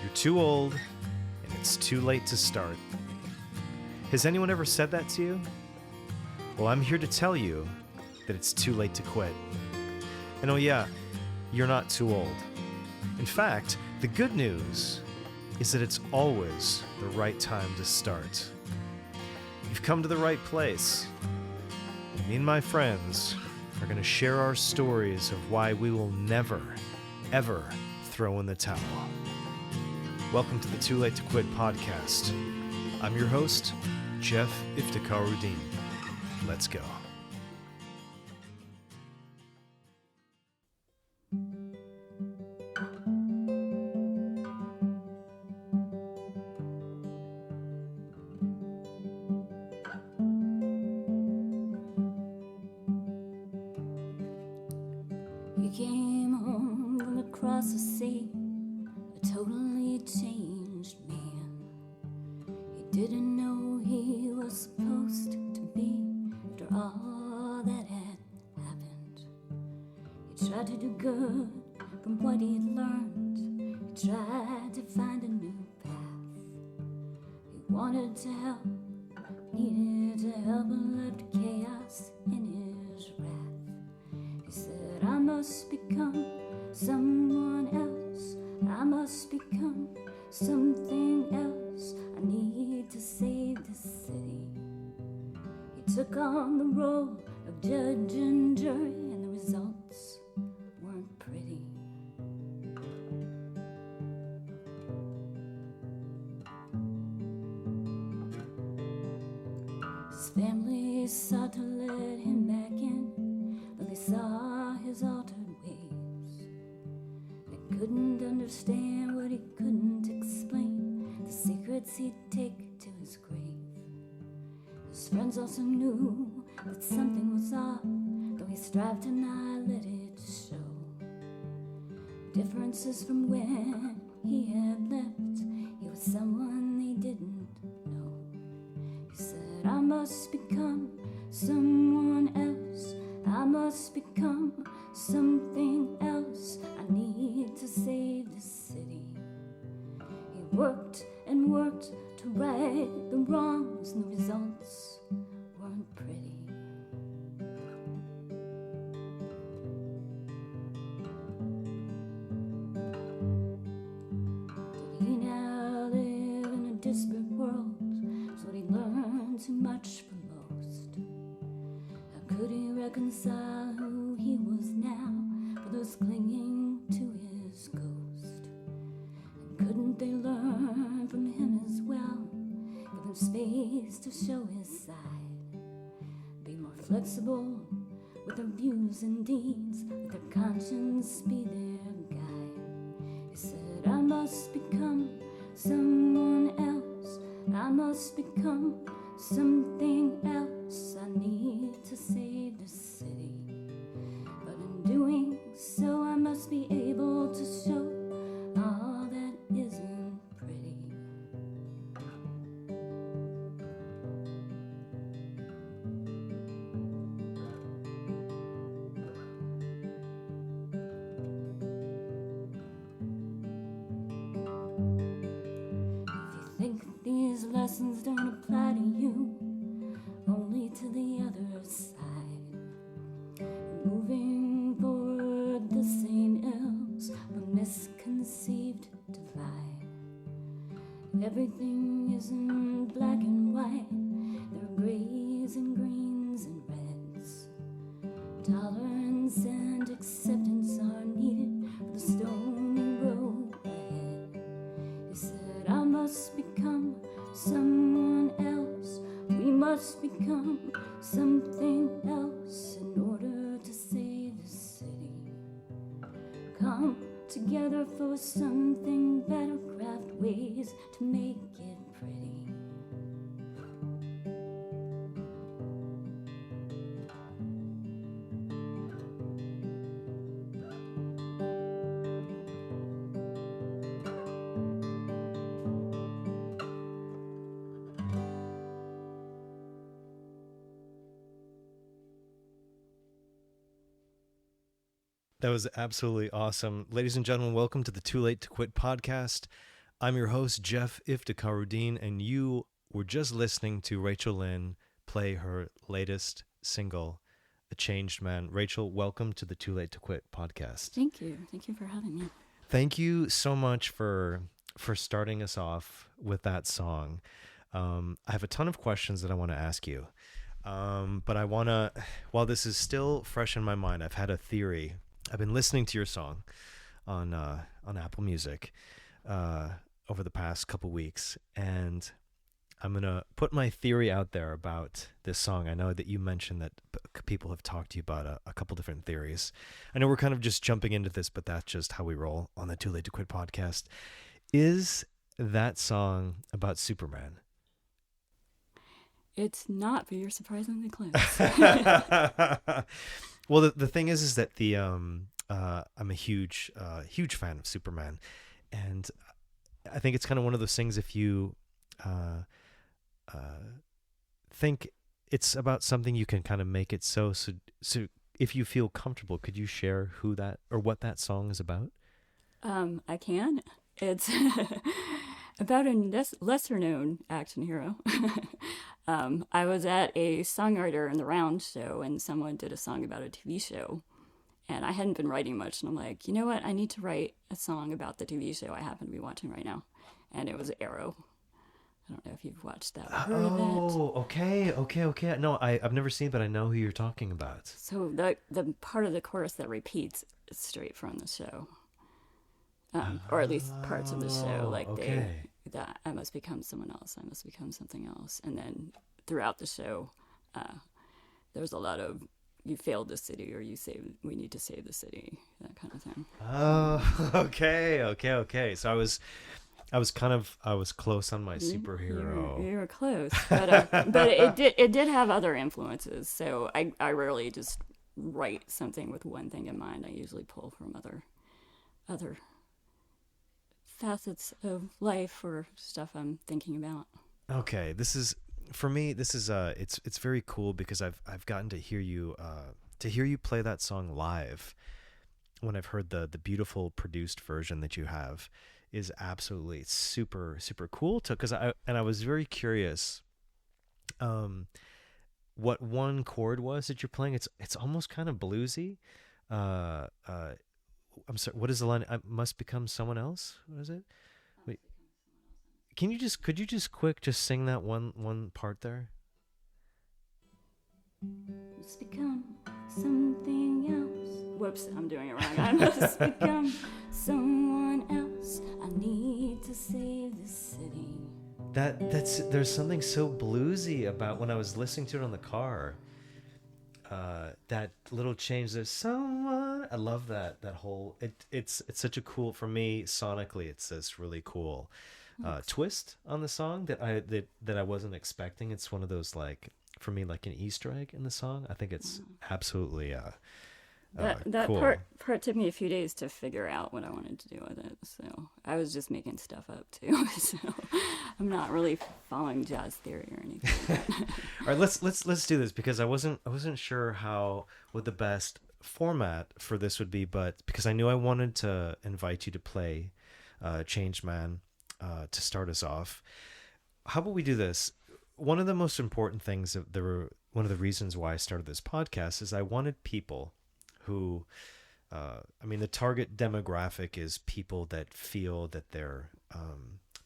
You're too old, and it's too late to start. Has anyone ever said that to you? Well, I'm here to tell you that it's too late to quit. And oh yeah, you're not too old. In fact, the good news is that it's always the right time to start. You've come to the right place. Me and my friends are going to share our stories of why we will never, ever throw in the towel. Welcome to the Too Late to Quit podcast. I'm your host, Jeff Iftikharuddin. Let's go. You came home from across the sea, a totally changed man. He didn't know he was supposed to be after all that had happened. He tried to do good from what he'd learned. He tried to find a new path. He wanted to help, needed to help, and left chaos in his wrath. He said, I must become someone else. I must become something else. I need to save the city. He took on the role of judge and jury, and the results weren't pretty. His family sought to let him back in, but they saw his altered ways. They couldn't understand what he couldn't explain, the secrets he'd take to his grave. His friends also knew that something was off, though he strived to not let it show. Differences from when he had left, he was someone they didn't know. He said, I must become someone else. I must become something else. I need to save the city. He worked and worked to right the wrongs, and the results weren't pretty. Did he now live in a disparate world? So he learned too much from most. Could he reconcile who he was now for those clinging to his ghost? And couldn't they learn from him as well? Give him space to show his side. Be more flexible with their views and deeds. Let their conscience be their guide. He said, I must become someone else. I must become something else. I need to save the city, but in doing so I must be able to show all that isn't pretty. If you think these lessons don't apply to you, only to the other side. Moving forward, the same ills, but misconceived divide. Everything isn't black and white. There are grays and greens and reds. Tolerance and acceptance are needed for the stony road ahead. He said, I must become someone else. We must become something else in order to save the city. Come together for something better, craft ways to make it pretty. That was absolutely awesome. Ladies and gentlemen, welcome to the Too Late to Quit podcast. I'm your host, Jeff Iftikharuddin, and you were just listening to Rachel Lynn play her latest single, A Changed Man. Rachel, welcome to the Too Late to Quit podcast. Thank you. Thank you for having me. Thank you so much for starting us off with that song. I have a ton of questions that I want to ask you. But I want to, while this is still fresh in my mind, I've had a theory. I've been listening to your song on Apple Music over the past couple weeks, and I'm going to put my theory out there about this song. I know that you mentioned that people have talked to you about a couple different theories. I know we're kind of just jumping into this, but that's just how we roll on the Too Late to Quit podcast. Is that song about Superman? It's not, but you're surprisingly close. Well, the thing is that I'm a huge fan of Superman, and I think it's kind of one of those things. If you think it's about something, you can kind of make it so. If you feel comfortable, could you share who that or what that song is about? I can. It's about a lesser-known action hero. I was at a songwriter in the round show, and someone did a song about a TV show, and I hadn't been writing much, and I'm like, you know what? I need to write a song about the TV show I happen to be watching right now, and it was Arrow. I don't know if you've watched that or heard of it. Oh, okay. No, I've never seen it, but I know who you're talking about. So the part of the chorus that repeats is straight from the show. Or at least parts of the show, like that I must become someone else, I must become something else. And then throughout the show, there's a lot of you failed the city, or we need to save the city, that kind of thing. Oh, okay. So I was close on my superhero. You were close, but it did have other influences. So I rarely just write something with one thing in mind. I usually pull from other facets of life or stuff I'm thinking about. Okay, this is it's very cool because I've gotten to hear you play that song live. When I've heard the beautiful produced version that you have is absolutely super cool because I was very curious what one chord was that you're playing. It's almost kind of bluesy. I'm sorry, what is the line? I must become someone else? What is it? Wait. Could you just sing that one part there? Must become something else. Whoops, I'm doing it wrong. I must become someone else. I need to save the city. There's something so bluesy about when I was listening to it on the car. That little change. There's someone. I love that whole. It's such a cool, for me sonically. It's this really cool twist on the song that I wasn't expecting. It's one of those, like, for me, like an Easter egg in the song. I think it's absolutely that cool. part took me a few days to figure out what I wanted to do with it. So I was just making stuff up too. So I'm not really following jazz theory or anything. All right, let's do this because I wasn't sure what the best format for this would be, but because I knew I wanted to invite you to play Changed Man to start us off. How about we do this? One of the most important things one of the reasons why I started this podcast is I wanted people who, the target demographic is people that feel that they're,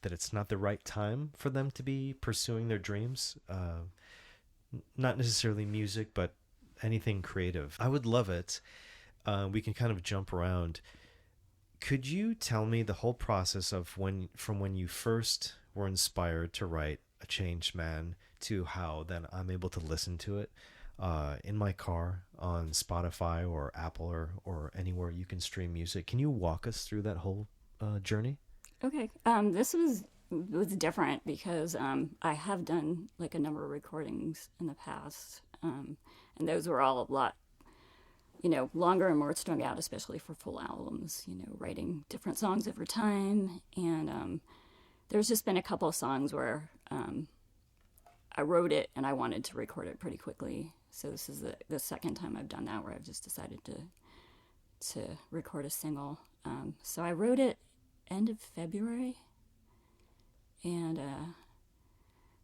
that it's not the right time for them to be pursuing their dreams. Not necessarily music, but anything creative. I would love it. We can kind of jump around. Could you tell me the whole process of from when you first were inspired to write A Changed Man to how then I'm able to listen to it in my car on Spotify or Apple or anywhere you can stream music? Can you walk us through that whole journey? Okay. This was different because I have done like a number of recordings in the past, and those were all a lot, longer and more strung out, especially for full albums, writing different songs over time. And there's just been a couple of songs where I wrote it and I wanted to record it pretty quickly. So this is the second time I've done that, where I've just decided to record a single. So I wrote it end of February, and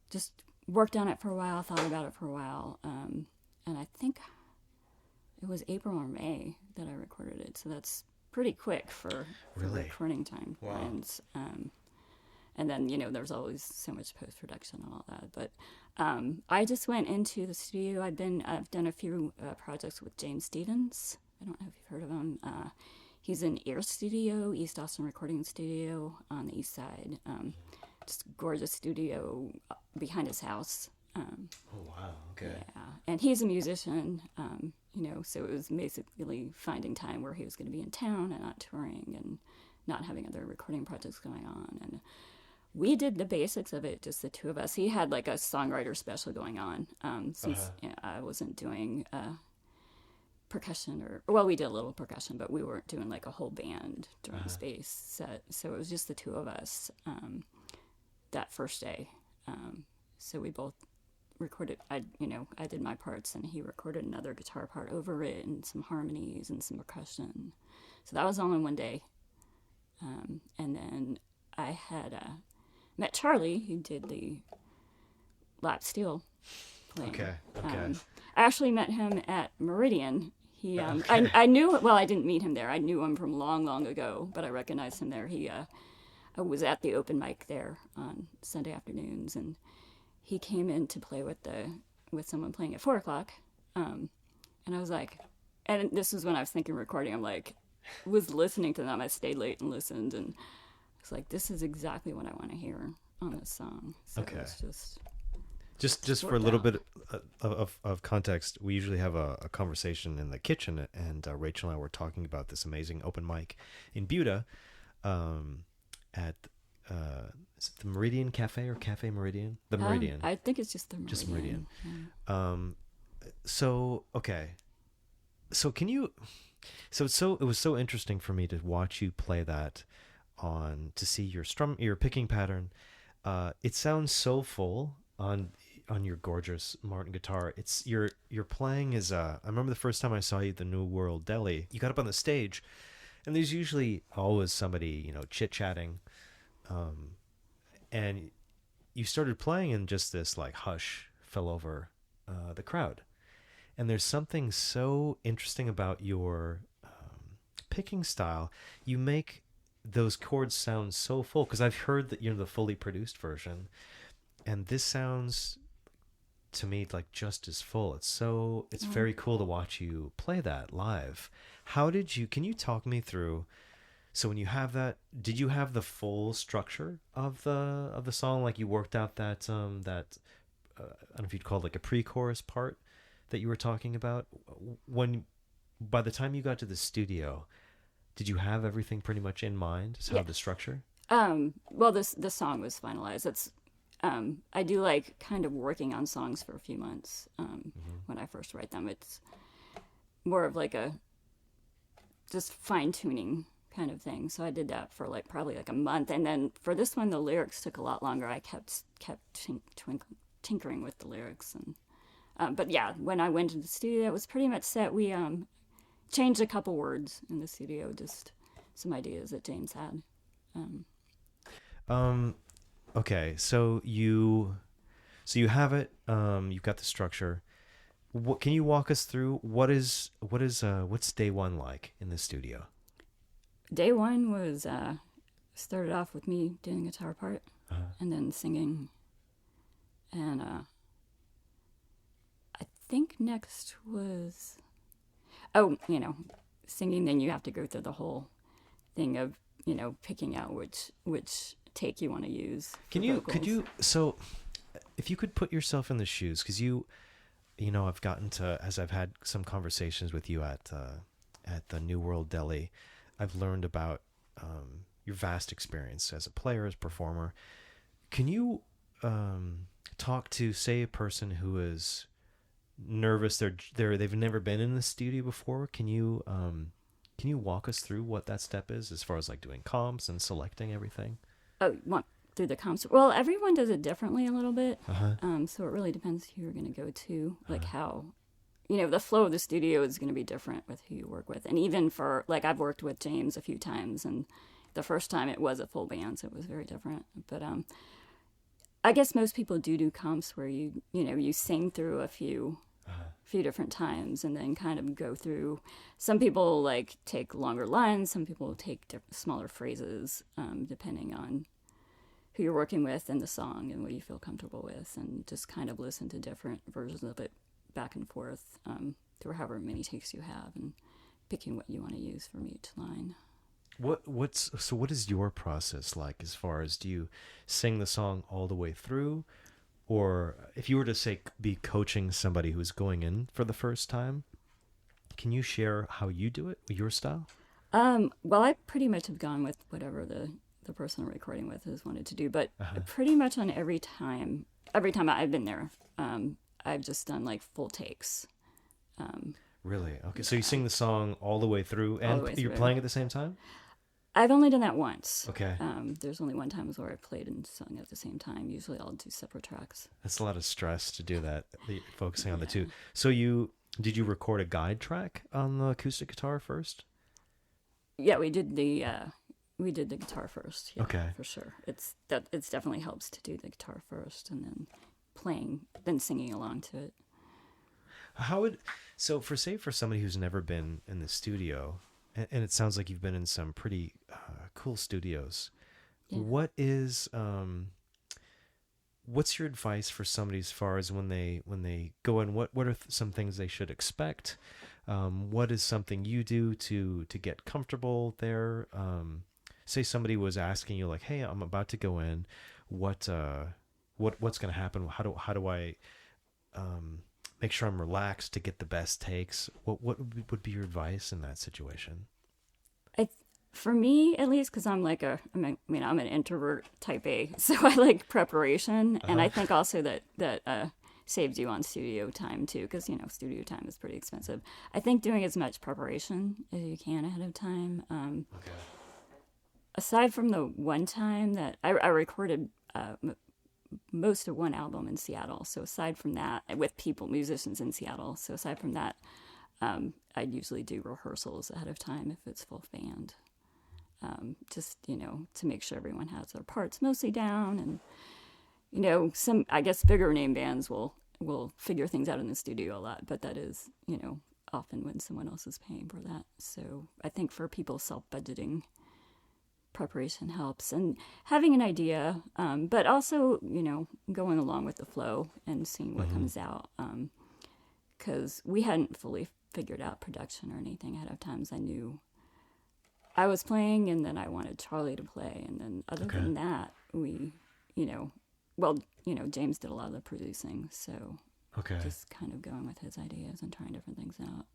just worked on it for a while, thought about it for a while, and I think it was April or May that I recorded it, so that's pretty quick for recording time. Wow. And then, there's always so much post-production and all that. But I just went into the studio. I've done a few projects with James Stevens. I don't know if you've heard of him. He's in Ear Studio, East Austin Recording Studio on the east side. Just a gorgeous studio behind his house. Oh, wow. Okay. Yeah. And he's a musician, so it was basically finding time where he was going to be in town and not touring and not having other recording projects going on. And we did the basics of it, just the two of us. He had like a songwriter special going on, since I wasn't doing percussion we did a little percussion, but we weren't doing like a whole band drum space set. So it was just the two of us that first day. So we both recorded, I did my parts and he recorded another guitar part over it and some harmonies and some percussion. So that was all in one day. And then I had met Charlie, who did the lap steel playing. Okay. I actually met him at Meridian. He, I knew, I didn't meet him there. I knew him from long, long ago, but I recognized him there. I was at the open mic there on Sunday afternoons, and he came in to play with someone playing at 4:00. And I was like, and this was when I was thinking recording. I'm like, was listening to them. I stayed late and listened, and I was like, this is exactly what I want to hear on this song. So okay. It's just for a little bit of context, we usually have a conversation in the kitchen, and Rachel and I were talking about this amazing open mic in Buda at is it the Meridian Cafe or Cafe Meridian? The Meridian. I think it's just the Meridian. Just Meridian. Yeah. So okay. So can you? So it was so interesting for me to watch you play that to see your picking pattern. It sounds soulful on your gorgeous Martin guitar. It's your playing is I remember the first time I saw you at the New World Deli. You got up on the stage, and there's usually always somebody chit-chatting, and you started playing, and just this like hush fell over the crowd. And there's something so interesting about your picking style. You make those chords sound so full, because I've heard that the fully produced version, and this sounds to me like just as full. It's very cool to watch you play that live. Can you talk me through, so when you have that, did you have the full structure of the song? Like you worked out that I don't know if you'd call it like a pre-chorus part that you were talking about. By the time you got to the studio, did you have everything pretty much in mind to have the structure? Well, the song was finalized. It's I do like kind of working on songs for a few months when I first write them. It's more of like a just fine-tuning kind of thing. So I did that for probably a month, and then for this one the lyrics took a lot longer. I kept tinkering with the lyrics, and but yeah, when I went to the studio it was pretty much set. We changed a couple words in the studio, just some ideas that James had. Okay, so you have it. You've got the structure. What can you walk us through? What's day one like in the studio? Day one was started off with me doing the guitar part, and then singing, and I think next was singing. Then you have to go through the whole thing of picking out which take you want to use. Could you so if you could put yourself in the shoes, because I've gotten to, as I've had some conversations with you at the New World Deli, I've learned about your vast experience as a player, as a performer. Can you talk to, say, a person who is nervous, they've never been in the studio before? Can you walk us through what that step is, as far as like doing comps and selecting everything? Oh, you want through the comps? Well, everyone does it differently a little bit. So it really depends who you're going to go to, like how, the flow of the studio is going to be different with who you work with. And even for, I've worked with James a few times, and the first time it was a full band, so it was very different. But I guess most people do comps where you sing through a few different times and then kind of go through. Some people like take longer lines, some people take smaller phrases, depending on who you're working with and the song and what you feel comfortable with, and just kind of listen to different versions of it back and forth, through however many takes you have, and picking what you want to use from each line. What is your process like, as far as, do you sing the song all the way through? Or if you were to say be coaching somebody who's going in for the first time, can you share how you do it, your style? Well, I pretty much have gone with whatever the person I'm recording with has wanted to do, but pretty much on every time I've been there, I've just done like full takes. Really? Okay. So you sing the song all the way through, and you're playing at the same time? I've only done that once. Okay. There's only one time where I played and sung at the same time. Usually I'll do separate tracks. That's a lot of stress to do that, focusing on the two. So did you record a guide track on the acoustic guitar first? Yeah, we did the guitar first. Yeah, okay. For sure. It's definitely helps to do the guitar first and then singing along to it. For somebody who's never been in the studio, and it sounds like you've been in some pretty cool studios, what's your advice for somebody as far as when they go in? What are some things they should expect? What is something you do to get comfortable there? Say somebody was asking you like, "Hey, I'm about to go in. What's going to happen? How do I make sure I'm relaxed to get the best takes?" What would be your advice in that situation? For me, at least, because I'm an introvert type A, so I like preparation, and I think also that saves you on studio time too, because studio time is pretty expensive. I think doing as much preparation as you can ahead of time. Aside from the one time that I recorded most of one album in Seattle, so aside from that, with musicians in Seattle, so aside from that, I'd usually do rehearsals ahead of time if it's full band. Just, to make sure everyone has their parts mostly down, and, some, I guess, bigger name bands will figure things out in the studio a lot, but that is, often when someone else is paying for that. So I think for people, self-budgeting preparation helps, and having an idea, but also, going along with the flow and seeing what comes out, because we hadn't fully figured out production or anything ahead of time. I knew I was playing, and then I wanted Charlie to play, and then other than that, we, James did a lot of the producing, so just kind of going with his ideas and trying different things out.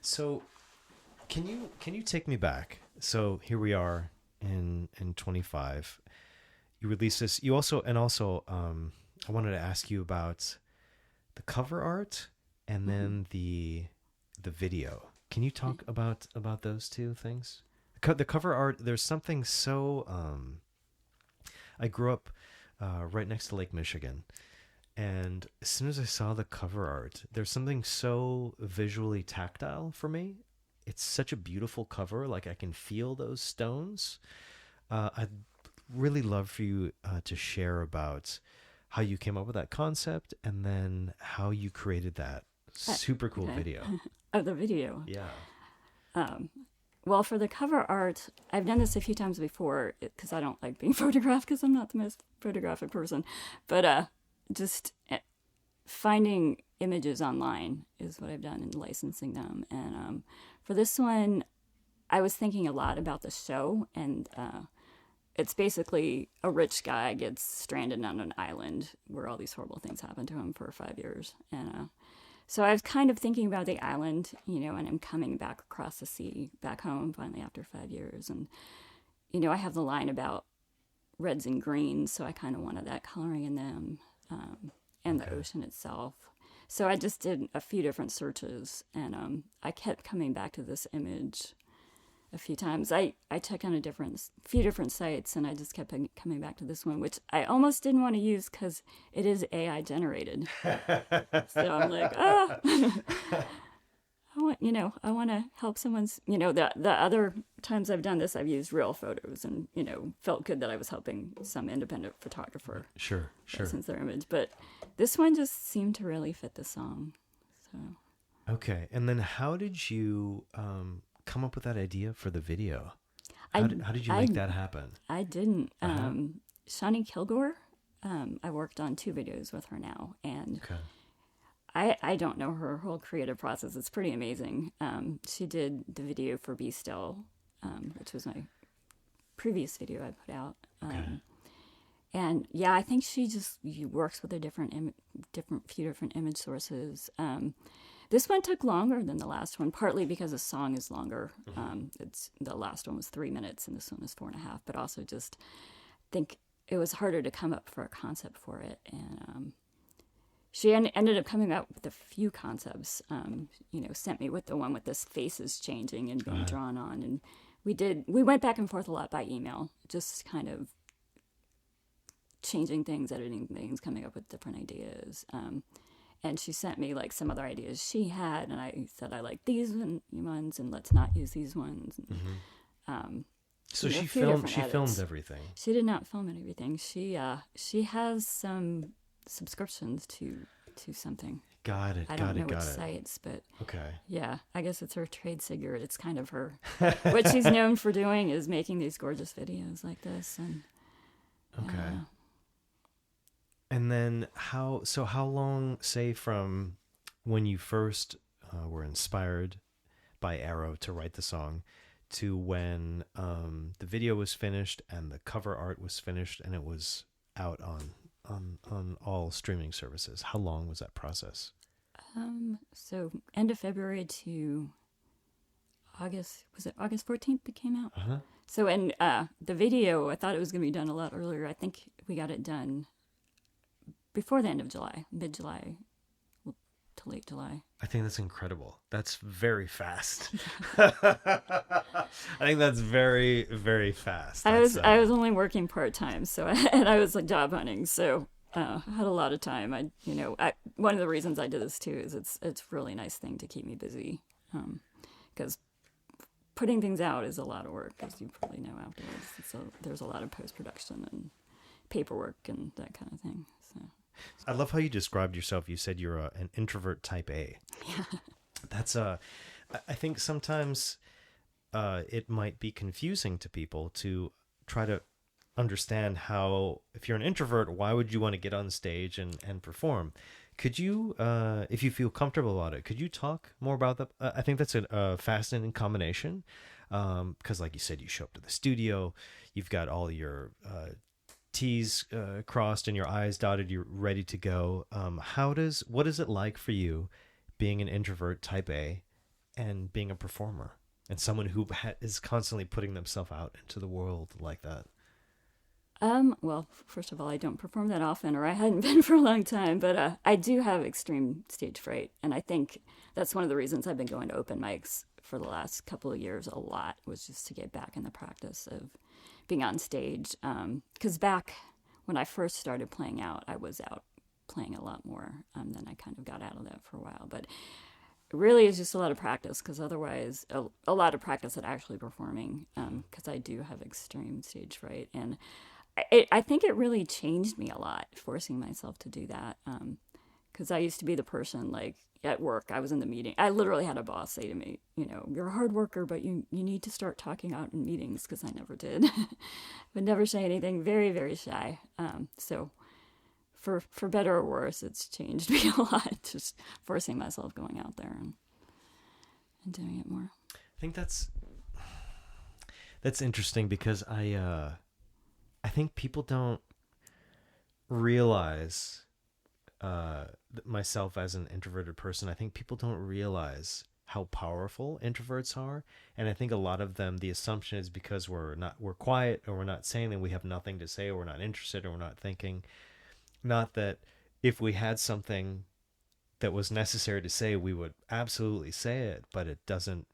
So, can you take me back? So here we are in 25. You released this. You also I wanted to ask you about the cover art and then the video. Can you talk about those two things? The cover art, there's something so... I grew up right next to Lake Michigan, and as soon as I saw the cover art, there's something so visually tactile for me. It's such a beautiful cover, like I can feel those stones. I'd really love for you to share about how you came up with that concept, and then how you created that super cool video. Oh, the video. Yeah. Well, for the cover art, I've done this a few times before because I don't like being photographed because I'm not the most photographic person. But just finding images online is what I've done and licensing them. And for this one, I was thinking a lot about the show. And it's basically a rich guy gets stranded on an island where all these horrible things happen to him for 5 years. And so I was kind of thinking about the island, and I'm coming back across the sea, back home, finally after 5 years. And, I have the line about reds and greens, so I kind of wanted that coloring in them, and the ocean itself. So I just did a few different searches, and I kept coming back to this image a few times. I checked on few different sites, and I just kept coming back to this one, which I almost didn't want to use because it is AI generated. So I'm like, I want to help someone's, the other times I've done this, I've used real photos and, felt good that I was helping some independent photographer. Sure. Since their image. But this one just seemed to really fit the song. So. Okay. And then how did you come up with that idea for the video? How did you make that happen? I didn't. Shawnee Kilgore, I worked on 2 videos with her now. And okay. I don't know her whole creative process. It's pretty amazing. She did the video for Be Still, which was my previous video I put out. Okay. And yeah, I think she works with a few different image sources. This one took longer than the last one, partly because the song is longer. The last one was 3 minutes and this one was 4.5, but also just think it was harder to come up for a concept for it. And, she ended up coming up with a few concepts, sent me with the one with the faces changing and being drawn on. And we went back and forth a lot by email, just kind of changing things, editing things, coming up with different ideas. And she sent me like some other ideas she had. And I said, I like these ones and let's not use these ones. So she filmed everything. She did not film everything. She has some subscriptions to something. Got it. I don't know which sites, but okay. Yeah, I guess it's her trade secret. It's kind of her. What she's known for doing is making these gorgeous videos like this. And okay. And then how long, say, from when you first were inspired by Arrow to write the song to when the video was finished and the cover art was finished and it was out on all streaming services. How long was that process? So end of February to August. Was it August 14th it came out? Uh-huh. So the video, I thought it was going to be done a lot earlier. I think we got it done before the end of July, mid-July to late July. I think that's incredible. That's very fast. I think that's very, very fast. I was only working part-time, so I was like job hunting, so I had a lot of time. One of the reasons I did this too is it's a really nice thing to keep me busy, because putting things out is a lot of work, as you probably know afterwards. So there's a lot of post-production and paperwork and that kind of thing. So. I love how you described yourself. You said you're an introvert type A. Yeah. That's I think sometimes it might be confusing to people to try to understand how, if you're an introvert, why would you want to get on stage and perform? Could you, if you feel comfortable about it, could you talk more about that? I think that's a fascinating combination, because like you said, you show up to the studio, you've got all your T's crossed and your I's dotted, you're ready to go. What is it like for you being an introvert type A and being a performer and someone who is constantly putting themselves out into the world like that? Well, first of all, I don't perform that often, or I hadn't been for a long time, but I do have extreme stage fright. And I think that's one of the reasons I've been going to open mics for the last couple of years a lot, was just to get back in the practice of being on stage. Because back when I first started playing out, I was out playing a lot more. Then I kind of got out of that for a while. But it really is just a lot of practice, because otherwise, a lot of practice at actually performing, because I do have extreme stage fright. And I think it really changed me a lot, forcing myself to do that. Because I used to be the person, like, at work, I was in the meeting. I literally had a boss say to me, you're a hard worker, but you need to start talking out in meetings, because I never did. Would never say anything, very, very shy. So for better or worse, it's changed me a lot, just forcing myself going out there and doing it more. I think that's interesting, because I think people don't realize, myself as an introverted person, I think people don't realize how powerful introverts are. And I think a lot of them, the assumption is because we're quiet, or we're not saying that we have nothing to say, or we're not interested, or we're not thinking. Not that if we had something that was necessary to say, we would absolutely say it, but it doesn't,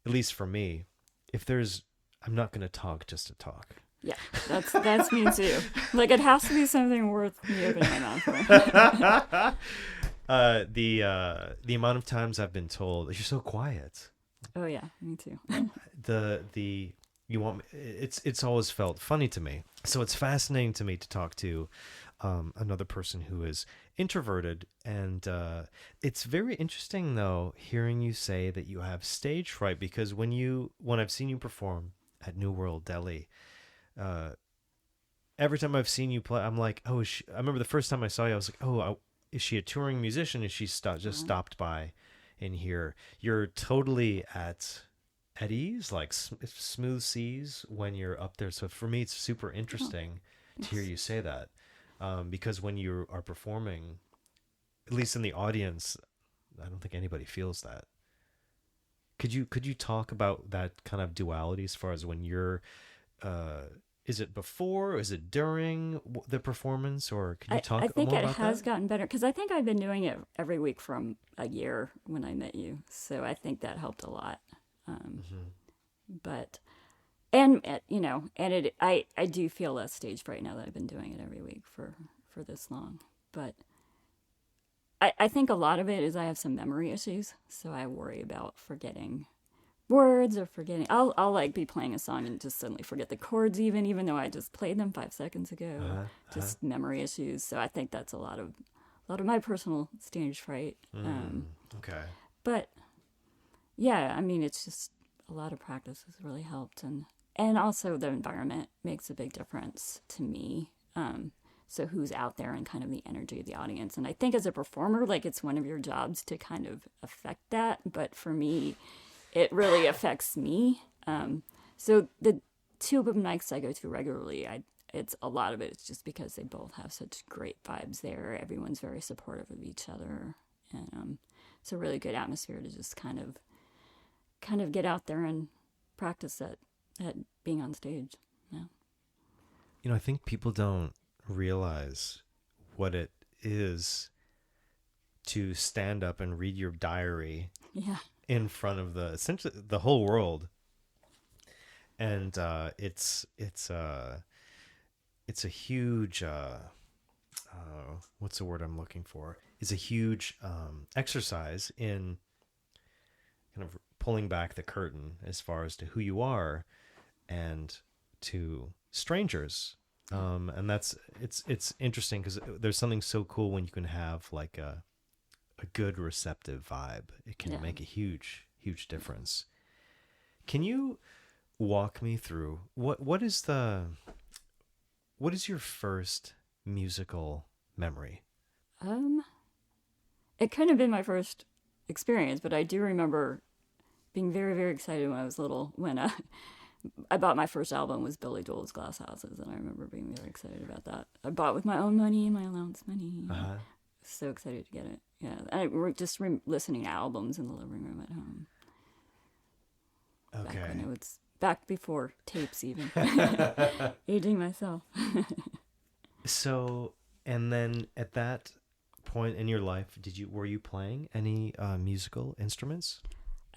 at least for me, I'm not going to talk just to talk. Yeah, that's me too. Like, it has to be something worth me opening my mouth for. The amount of times I've been told you're so quiet. Oh yeah, me too. The you want it's always felt funny to me. So it's fascinating to me to talk to another person who is introverted, and it's very interesting though hearing you say that you have stage fright, because when I've seen you perform at New World Delhi, every time I've seen you play, I'm like, oh, I remember the first time I saw you, I was like, oh, is she a touring musician? Is she just stopped by in here? You're totally at ease, like smooth seas when you're up there. So for me, it's super interesting to hear you say that, because when you are performing, at least in the audience, I don't think anybody feels that. Could you talk about that kind of duality as far as when you're is it before? Is it during the performance? Or can you talk more about that? I think it has gotten better, because I think I've been doing it every week from a year when I met you. So I think that helped a lot. But, and I do feel less stage fright now that I've been doing it every week for this long. But I think a lot of it is I have some memory issues. So I worry about forgetting words or forgetting. I'll like be playing a song and just suddenly forget the chords even though I just played them 5 seconds ago. Just memory issues. So I think that's a lot of my personal stage fright. Okay. But yeah, I mean, it's just a lot of practice has really helped, and also the environment makes a big difference to me. So who's out there and kind of the energy of the audience. And I think as a performer, like, it's one of your jobs to kind of affect that. But for me, it really affects me. So the 2 open mics I go to regularly, it's a lot of it. It's just because they both have such great vibes there. Everyone's very supportive of each other, and it's a really good atmosphere to just kind of get out there and practice at being on stage. Yeah. I think people don't realize what it is to stand up and read your diary in front of essentially the whole world. And it's a huge what's the word I'm looking for? It's a huge exercise in kind of pulling back the curtain as far as to who you are and to strangers. And it's interesting because there's something so cool when you can have like a good receptive vibe. It can make a huge difference. Can you walk me through what is your first musical memory? It couldn't have been my first experience, but I do remember being very, very excited when I was little, when I bought my first album was Billy Joel's Glass Houses, and I remember being very excited about that. I bought with my own money and my allowance money. So excited to get it. Yeah, and we're just listening to albums in the living room at home. Okay. Back when it was back before tapes, even. Aging myself. So, and then at that point in your life, were you playing any musical instruments?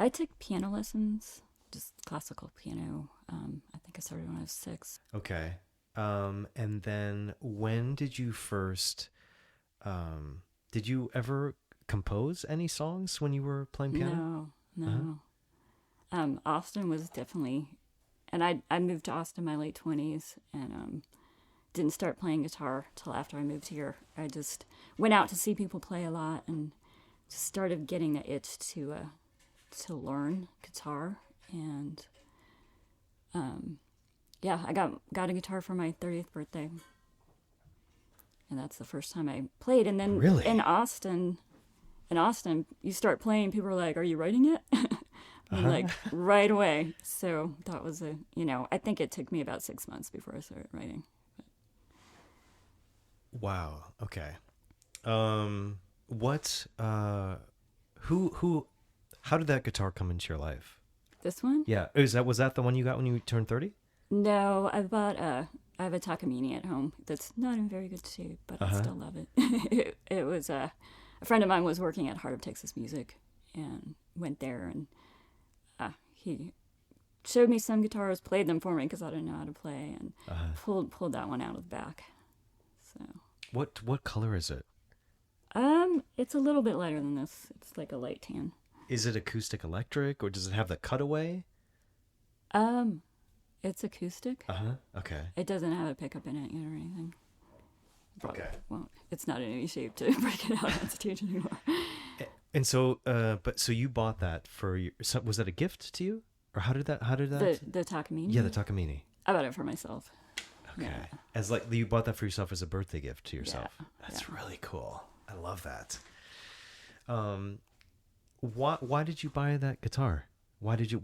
I took piano lessons, just classical piano. I think I started when I was 6. Okay. And then when did you first, did you ever compose any songs when you were playing piano? No. Austin was definitely, and I moved to Austin in my late 20s, and didn't start playing guitar till after I moved here. I just went out to see people play a lot and just started getting the itch to learn guitar. And I got a guitar for my 30th birthday, and that's the first time I played. And then really? in Austin, you start playing, people are like, "Are you writing it?" And like right away. So that was I think it took me about 6 months before I started writing. Wow. Okay. How did that guitar come into your life? This one? Yeah. Was that the one you got when you turned 30? No, I have a Takamine at home that's not in very good shape, but I still love it. It was a friend of mine was working at Heart of Texas Music and went there, and he showed me some guitars, played them for me because I didn't know how to play, and pulled that one out of the back. So what color is it? It's a little bit lighter than this. It's like a light tan. Is it acoustic electric, or does it have the cutaway? It's acoustic. Okay. It doesn't have a pickup in it yet or anything. Probably Okay. won't. It's not in any shape to break it out on stage anymore. And so, so you bought that for your, so was that a gift to you? Or how did that? The Takamine? Yeah, the Takamine. I bought it for myself. Okay. Yeah. As like you bought that for yourself as a birthday gift to yourself. Yeah. That's really cool. I love that. Why did you buy that guitar? Why did you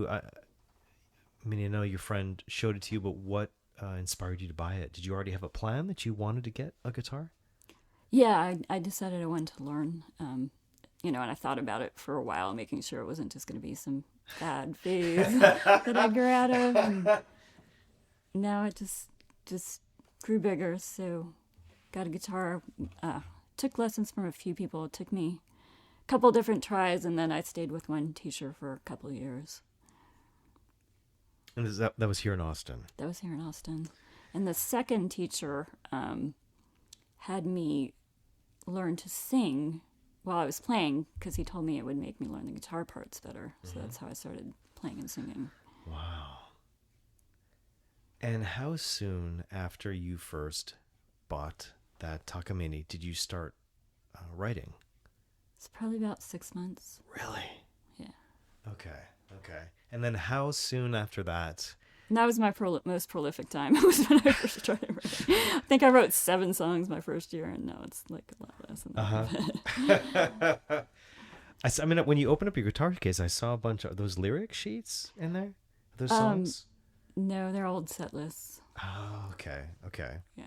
I mean, I know your friend showed it to you, but what inspired you to buy it? Did you already have a plan that you wanted to get a guitar? Yeah, I decided I wanted to learn, and I thought about it for a while, making sure it wasn't just going to be some bad phase that I grew out of. And now it just grew bigger, so got a guitar. Took lessons from a few people. It took me a couple different tries, and then I stayed with one teacher for a couple of years. And that was here in Austin? That was here in Austin. And the second teacher had me learn to sing while I was playing, because he told me it would make me learn the guitar parts better. So that's how I started playing and singing. Wow. And how soon after you first bought that Takamine did you start writing? It's probably about 6 months. Really? Yeah. Okay. And then how soon after that? And that was my most prolific time. It was when I first started writing. I think I wrote 7 songs my first year, and now it's like a lot less than that. I mean, when you open up your guitar case, I saw a bunch of those lyric sheets in there. Those songs? No, they're old set lists. Oh, okay. Yeah.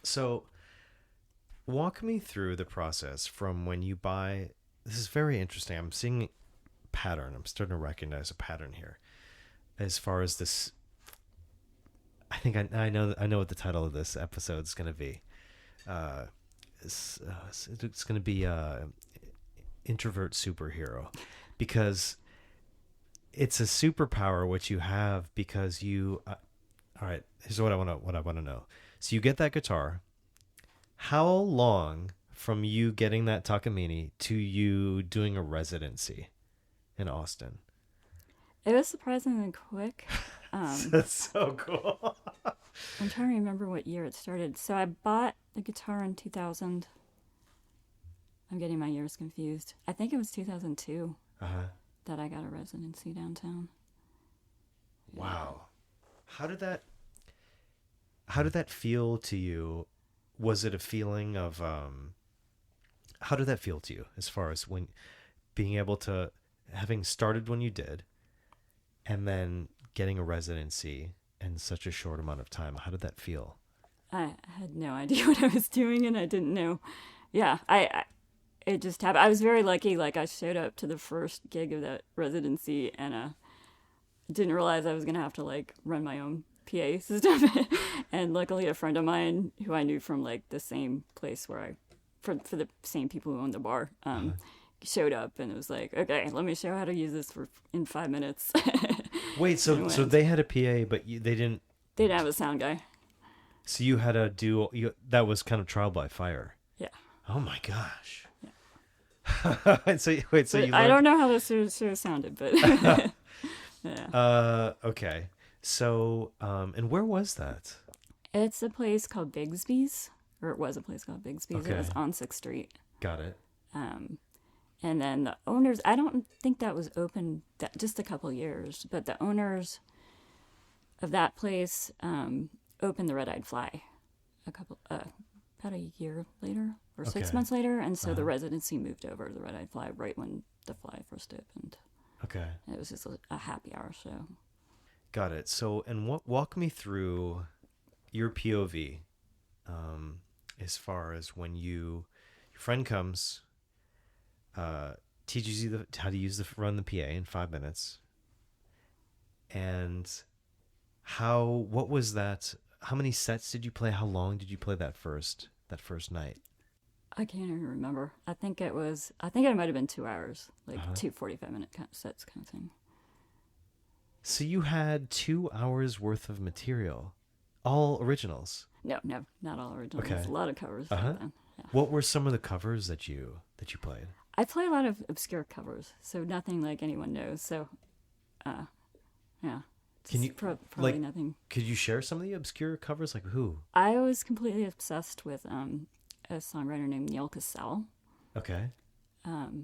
So, walk me through the process from when you buy. This is very interesting. I'm seeing pattern. I'm starting to recognize a pattern here. As far as this, I think I know what the title of this episode is going to be. It's going to be introvert superhero, because it's a superpower which you have because you. All right, here's what I want to know. So you get that guitar. How long from you getting that Takamine to you doing a residency in Austin? It was surprisingly quick. That's so cool. I'm trying to remember what year it started. So I bought the guitar in 2000. I'm getting my years confused. I think it was 2002 that I got a residency downtown. Wow. How did that feel to you? Was it a feeling of how did that feel to you as far as when being able to having started when you did and then getting a residency in such a short amount of time? How did that feel? I had no idea what I was doing, and I didn't know. Yeah, it just happened. I was very lucky. Like, I showed up to the first gig of that residency, and didn't realize I was gonna have to like run my own PA system. And luckily, a friend of mine who I knew from like the same place where for the same people who owned the bar, showed up, and it was like, okay, let me show how to use this in 5 minutes. Wait, so they had a PA, but they didn't. They didn't have a sound guy. So you had to do that was kind of trial by fire. Yeah. Oh my gosh. Yeah. So you learned... I don't know how this sort of sounded, but yeah. Okay. So and where was that? It's a place called Bigsby's, or it was a place called Bigsby's. Okay. It was on 6th Street. Got it. And then the owners, I don't think that was open just a couple years, but the owners of that place opened the Red-Eyed Fly about a year later or 6 months later, and so the residency moved over to the Red-Eyed Fly right when the Fly first opened. Okay. And it was just a happy hour show. Got it. So, and walk me through your POV as far as when your friend comes, teaches you how to run the PA in 5 minutes, and what was that? How many sets did you play? How long did you play that first night? I can't even remember. I think it might have been 2 hours, like 2 45-minute sets kind of thing. So you had 2 hours worth of material, all originals. No, not all originals. Okay. A lot of covers back then. What were some of the covers that you played? I play a lot of obscure covers, so nothing like anyone knows. So, yeah. Can you probably nothing? Could you share some of the obscure covers? Like who? I was completely obsessed with a songwriter named Neil Cassell. Okay.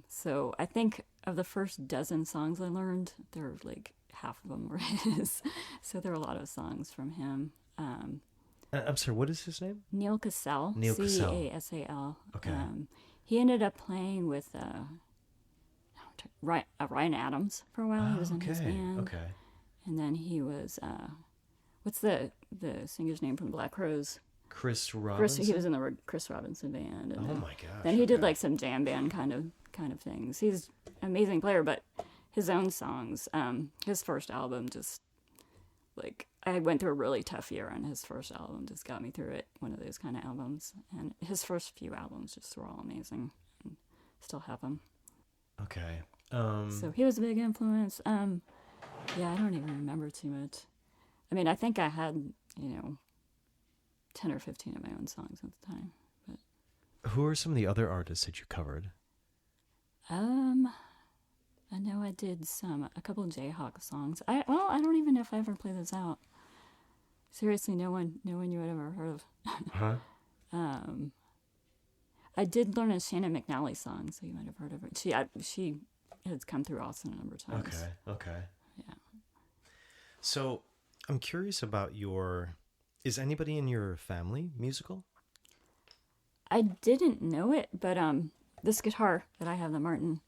So I think of the first dozen songs I learned, there were like half of them were his. So there are a lot of songs from him. I'm sorry, what is his name? Neil Cassell. Neil Cassell. Cassal. Okay. He ended up playing with Ryan Adams for a while. He was in his band. Okay. And then he was, what's the singer's name from Black Crowes? Chris Robinson? He was in the Chris Robinson band. And oh my gosh. Then he did like some jam band kind of things. He's an amazing player, but his own songs, his first album just, like, I went through a really tough year, and his first album just got me through it, one of those kind of albums. And his first few albums just were all amazing, and still have them. Okay. So he was a big influence. Yeah, I don't even remember too much. I mean, I think I had, 10 or 15 of my own songs at the time. But who are some of the other artists that you covered? I know I did a couple of Jayhawk songs. I don't even know if I ever played those out. Seriously, no one you would ever heard of. Huh? I did learn a Shannon McNally song, so you might have heard of it. She has come through Austin a number of times. Okay. Yeah. So I'm curious about is anybody in your family musical? I didn't know it, but this guitar that I have, the Martin,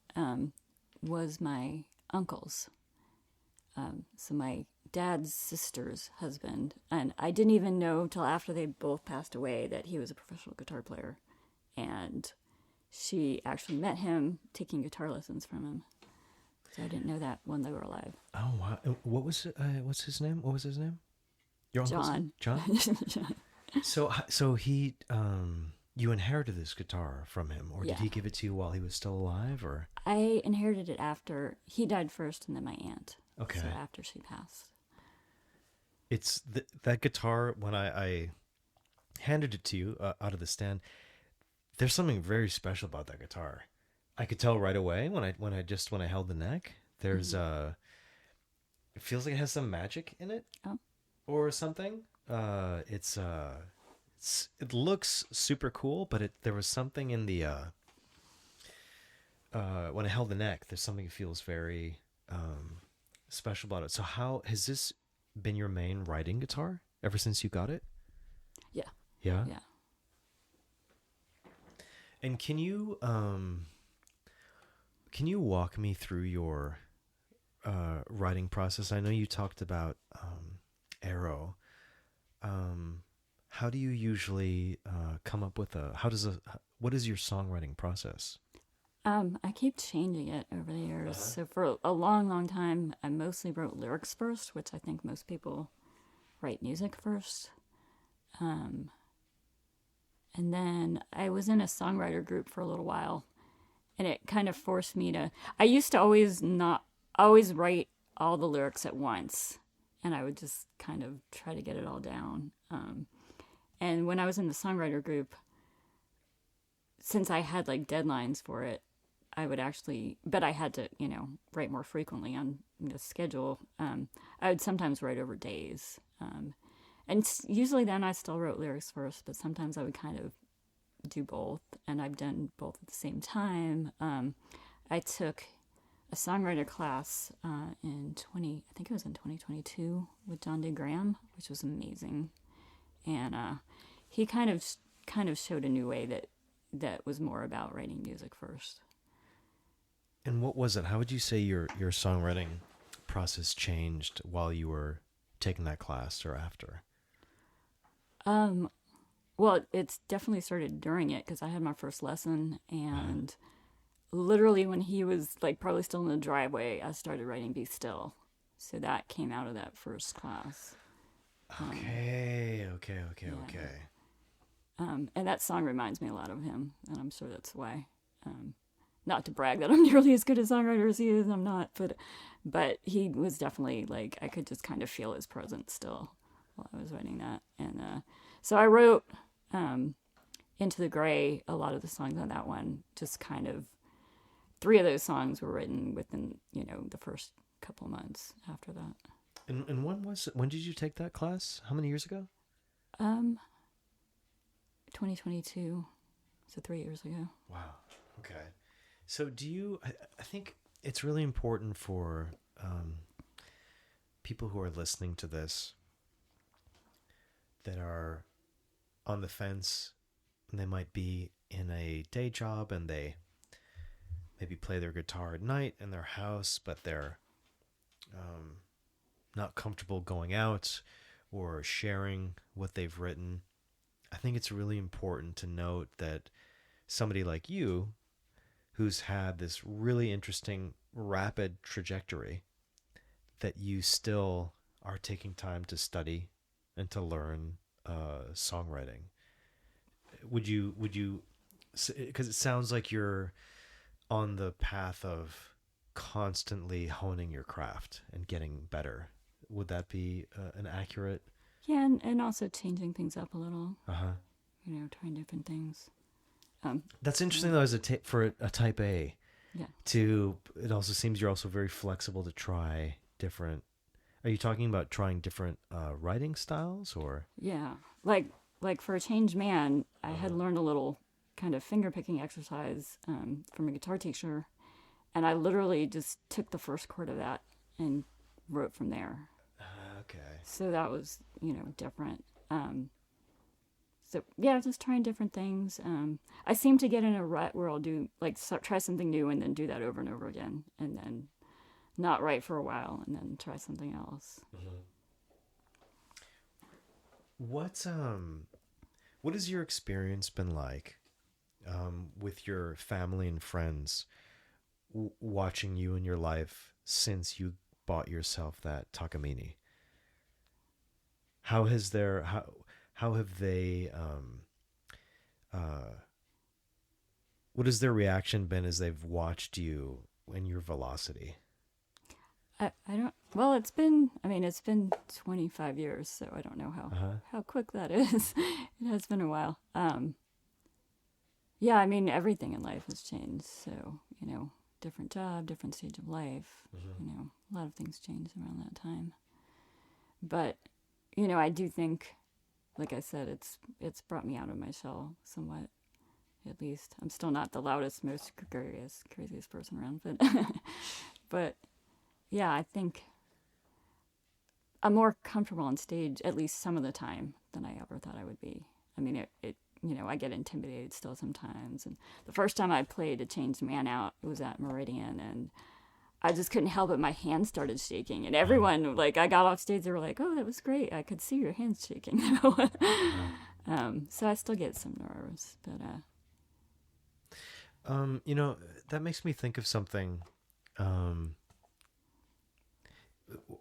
was my uncle's. So my dad's sister's husband, and I didn't even know till after they both passed away that he was a professional guitar player, and she actually met him taking guitar lessons from him. So I didn't know that when they were alive. Oh wow! What's his name? What was his name? Your uncle's name? John. John. So he you inherited this guitar from him, or did he give it to you while he was still alive, or? I inherited it after he died first, and then my aunt. Okay. So after she passed. It's that guitar, when I handed it to you out of the stand, there's something very special about that guitar. I could tell right away when I held the neck. There's it feels like it has some magic in it, or something. It looks super cool, but there was something in the when I held the neck. There's something that feels very special about it. So how has this been your main writing guitar ever since you got it? Yeah. Yeah. Yeah. And can you walk me through your writing process? I know you talked about Arrow. How do you usually come up with what is your songwriting process? I keep changing it over the years. So for a long, long time, I mostly wrote lyrics first, which I think most people write music first. And then I was in a songwriter group for a little while, and it kind of forced me to. I used to not always write all the lyrics at once, and I would just kind of try to get it all down. And when I was in the songwriter group, since I had like deadlines for it, I would actually, but I had to, write more frequently on the schedule. I would sometimes write over days. And usually then I still wrote lyrics first, but sometimes I would kind of do both, and I've done both at the same time. I took a songwriter class I think it was in 2022 with John D. Graham, which was amazing. And he kind of showed a new way that was more about writing music first. And what was it? How would you say your songwriting process changed while you were taking that class or after? Well, it's definitely started during it, because I had my first lesson, and literally when he was like probably still in the driveway, I started writing Be Still. So that came out of that first class. Okay. And that song reminds me a lot of him, and I'm sure that's why. Not to brag that I'm nearly as good a songwriter as he is, I'm not, but he was definitely like, I could just kind of feel his presence still while I was writing that. And so I wrote Into the Gray, a lot of the songs on that one, just kind of, 3 of those songs were written within, the first couple months after that. And when did you take that class? How many years ago? 2022, so 3 years ago. Wow. Okay. So I think it's really important for people who are listening to this that are on the fence, and they might be in a day job and they maybe play their guitar at night in their house, but they're not comfortable going out or sharing what they've written. I think it's really important to note that somebody like you, who's had this really interesting, rapid trajectory, that you still are taking time to study and to learn songwriting. Would you, because it sounds like you're on the path of constantly honing your craft and getting better. Would that be an accurate? Yeah, and also changing things up a little. Trying different things. That's interesting though, as for a type A. Yeah. It also seems you're also very flexible to try different. Are you talking about trying different writing styles or? Yeah, like for A Changed Man, I had learned a little kind of finger picking exercise from a guitar teacher, and I literally just took the first chord of that and wrote from there. Okay. So that was different. So yeah, just trying different things. I seem to get in a rut where I'll do try something new and then do that over and over again, and then not write for a while and then try something else. What has your experience been like with your family and friends watching you in your life since you bought yourself that Takamine? How have they what has their reaction been as they've watched you and your velocity? I don't. Well, it's been 25 years, so I don't know how quick that is. It has been a while. Yeah, everything in life has changed. So different job, different stage of life. A lot of things changed around that time. But I do think, like I said, it's brought me out of my shell somewhat. At least I'm still not the loudest, most craziest person around, but yeah, I think I'm more comfortable on stage at least some of the time than I ever thought I would be. I get intimidated still sometimes. And the first time I played A Changed Man out, it was at Meridian, and I just couldn't help it. My hands started shaking, and everyone, I got off stage, they were like, "Oh, that was great. I could see your hands shaking." So I still get some nerves, but that makes me think of something. I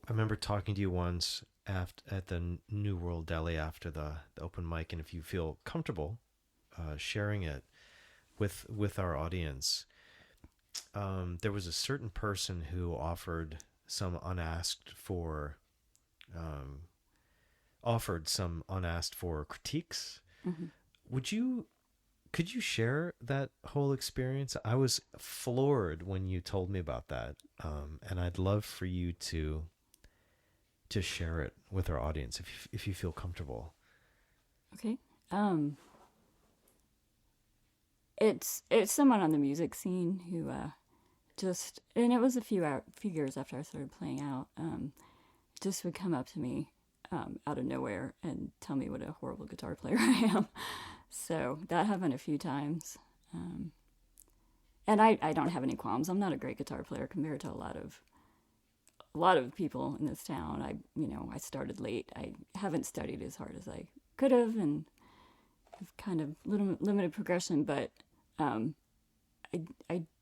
remember talking to you once at the New World Deli after the open mic, and if you feel comfortable sharing it with our audience, there was a certain person who offered some unasked for critiques. Could you share that whole experience? I was floored when you told me about that, and I'd love for you to share it with our audience if you feel comfortable. Okay. It's someone on the music scene who and it was a few years after I started playing out, just would come up to me out of nowhere and tell me what a horrible guitar player I am. So that happened a few times. And I don't have any qualms. I'm not a great guitar player compared to a lot of people in this town. I started late. I haven't studied as hard as I could have, and have kind of limited progression, but I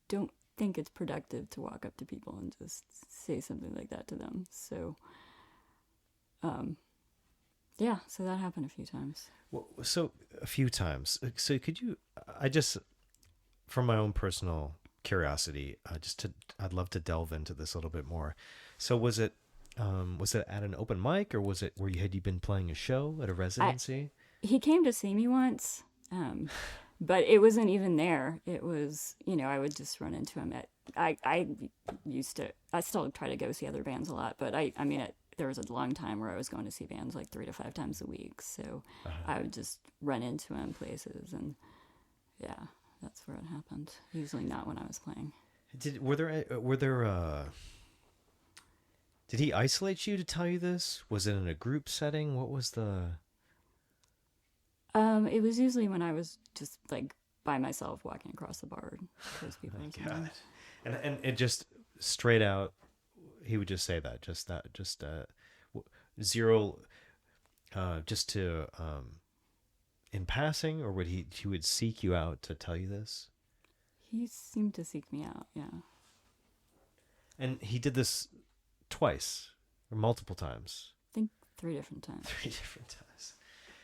don't think it's productive to walk up to people and just say something like that to them. So yeah, so that happened a few times. Well, so a few times. So could you, from my own personal curiosity, I'd love to delve into this a little bit more. So was it at an open mic, or was it where you been playing a show at a residency? He came to see me once, But it wasn't even there. It was, I would just run into him I still try to go see other bands a lot, but there was a long time where I was going to see bands like 3 to 5 times a week. So I would just run into him places, and yeah, that's where it happened. Usually not when I was playing. Did he isolate you to tell you this? Was it in a group setting? What was the... It was usually when I was just like by myself walking across the bar. Those people. Oh my God. And it just straight out, he would just say that, zero, just to, in passing, or he would seek you out to tell you this? He seemed to seek me out, yeah. And he did this twice or multiple times? I think 3 different times. 3 different times.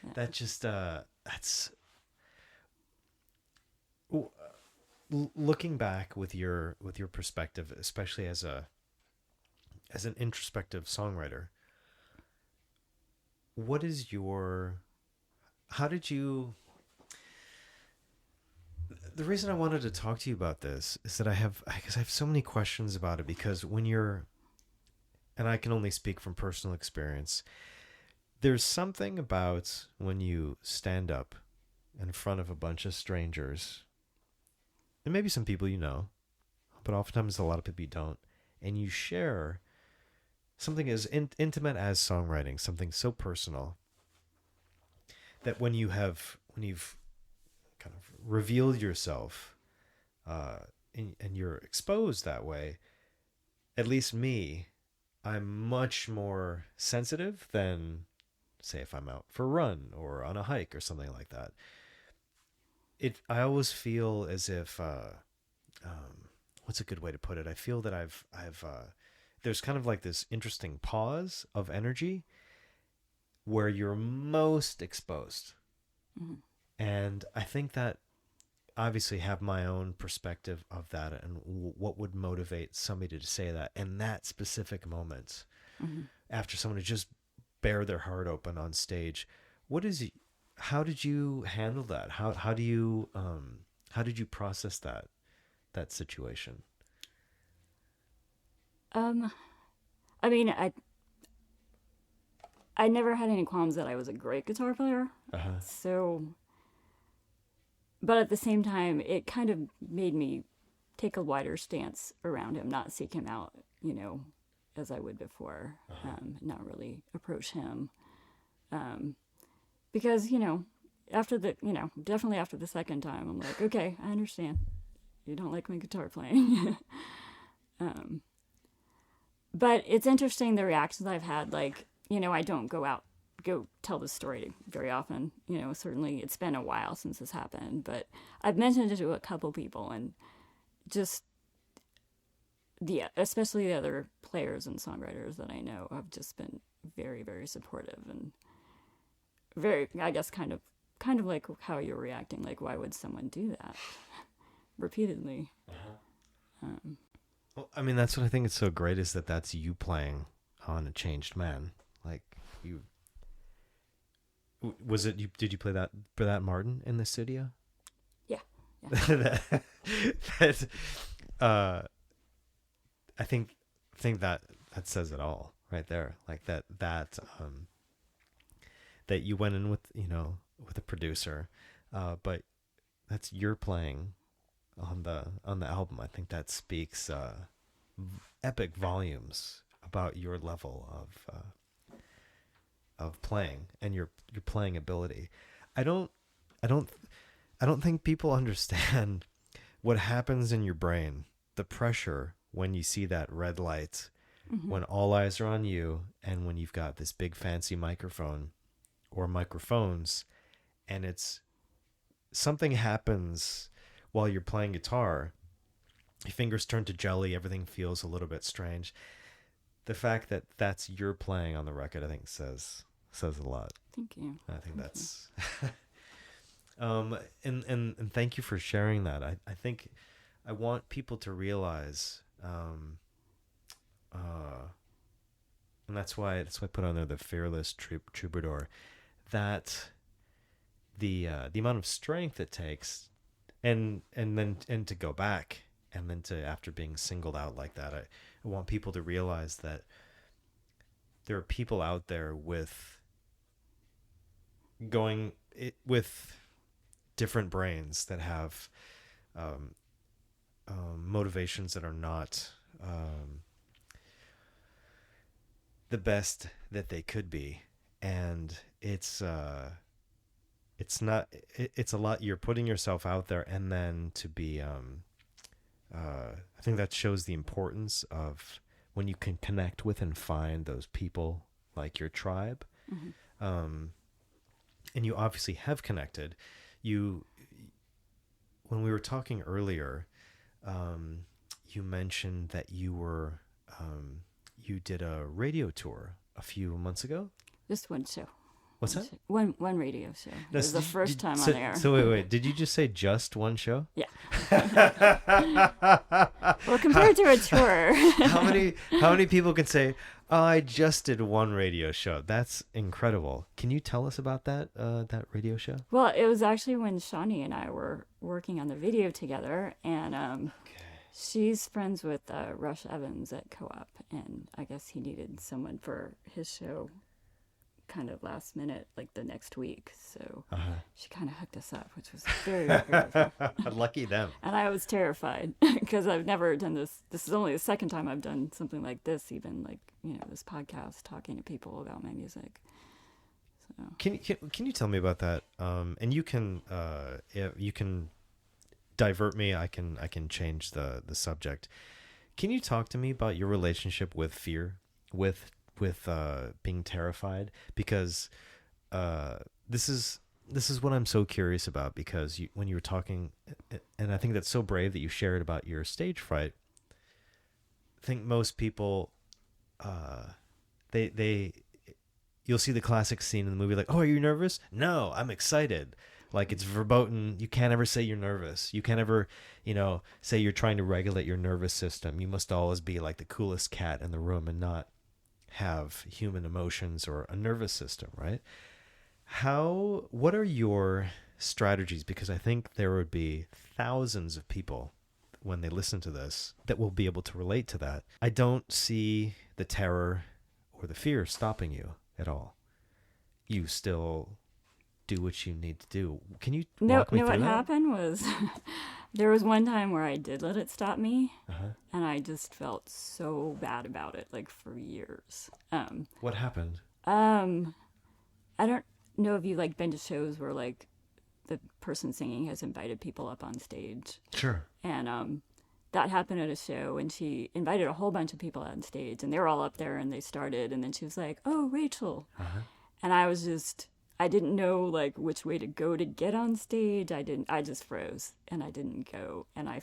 Yeah. That just, that's... Looking back with your perspective, especially as an introspective songwriter, the reason I wanted to talk to you about this is that I have so many questions about it, because and I can only speak from personal experience, there's something about when you stand up in front of a bunch of strangers, and maybe some people you know, but oftentimes a lot of people you don't, and you share something as intimate as songwriting, something so personal, that when you've kind of revealed yourself, and you're exposed that way, at least me, I'm much more sensitive than, say, if I'm out for a run or on a hike or something like that. I always feel as if, what's a good way to put it? I feel that there's kind of like this interesting pause of energy where you're most exposed. Mm-hmm. And I think that obviously have my own perspective of that and what would motivate somebody to say that in that specific moment, mm-hmm. after someone to just bare their heart open on stage. How did you handle that? How did you process that situation? I never had any qualms that I was a great guitar player. Uh-huh. So, but at the same time, it kind of made me take a wider stance around him, not seek him out, as I would before, uh-huh. Not really approach him. Because, definitely after the second time, I'm like, okay, I understand. You don't like my guitar playing. But it's interesting, the reactions I've had, like, I don't go tell the story very often. Certainly it's been a while since this happened, but I've mentioned it to a couple people, and just especially the other players and songwriters that I know have just been very, very supportive, and very, I guess, kind of like how you're reacting. Like, why would someone do that repeatedly? Uh-huh. Well, I mean, that's what I think is so great, is that's you playing on A Changed Man. Like, you... Did you play that for that Martin in the studio? Yeah. I think that says it all right there. Like that you went in with a producer, but that's your playing on the album. I think that speaks epic volumes about your level of playing and your playing ability. I don't think people understand what happens in your brain, the pressure when you see that red light, mm-hmm. when all eyes are on you, and when you've got this big fancy microphone or microphones, and it's something happens while you're playing guitar. Your fingers turn to jelly, everything feels a little bit strange. The fact that that's your playing on the record, I think says a lot. Thank you. I think that's and thank you for sharing that. I think I want people to realize, and that's why I put on there the fearless troubadour, that the amount of strength it takes, and to go back, and then to, after being singled out like that, I want people to realize that there are people out there with different brains that have motivations that are not the best that they could be, and it's a lot. You're putting yourself out there, and then to be I think that shows the importance of when you can connect with and find those people like your tribe. And you obviously have connected. When we were talking earlier, you mentioned that you did a radio tour a few months ago. Just one show. What's that? One radio show. It was the first time on air. So wait. Did you just say just one show? Yeah. Well, compared to a tour. How many people can say, "Oh, I just did one radio show"? That's incredible. Can you tell us about that radio show? Well, it was actually when Shawnee and I were working on the video together, and she's friends with Rush Evans at Co-op, and I guess he needed someone for his show kind of last minute, like the next week. So she kind of hooked us up, which was very, very lucky them. And I was terrified because I've never done this. This is only the second time I've done something like this, even like, this podcast, talking to people about my music. So can you tell me about that? And you can divert me. I can change the subject. Can you talk to me about your relationship with fear, with being terrified? Because this is what I'm so curious about, because when you were talking, and I think that's so brave that you shared about your stage fright. I think most people, you'll see the classic scene in the movie, like, "Oh, are you nervous?" "No, I'm excited." Like, it's verboten. You can't ever say you're nervous. You can't ever, say you're trying to regulate your nervous system. You must always be like the coolest cat in the room and not have human emotions or a nervous system, right? What are your strategies? Because I think there would be thousands of people when they listen to this that will be able to relate to that. I don't see the terror or the fear stopping you at all. You still do what you need to do. Can you walk me through what that? happened was there was one time where I did let it stop me, and I just felt so bad about it, like, for years. What happened? I don't know if you like been to shows where like the person singing has invited people up on stage. Sure. And that happened at a show, and she invited a whole bunch of people on stage, and they were all up there, and they started, and then she was like, "Oh, Rachel," and I didn't know like which way to go to get on stage. I just froze, and I didn't go. And I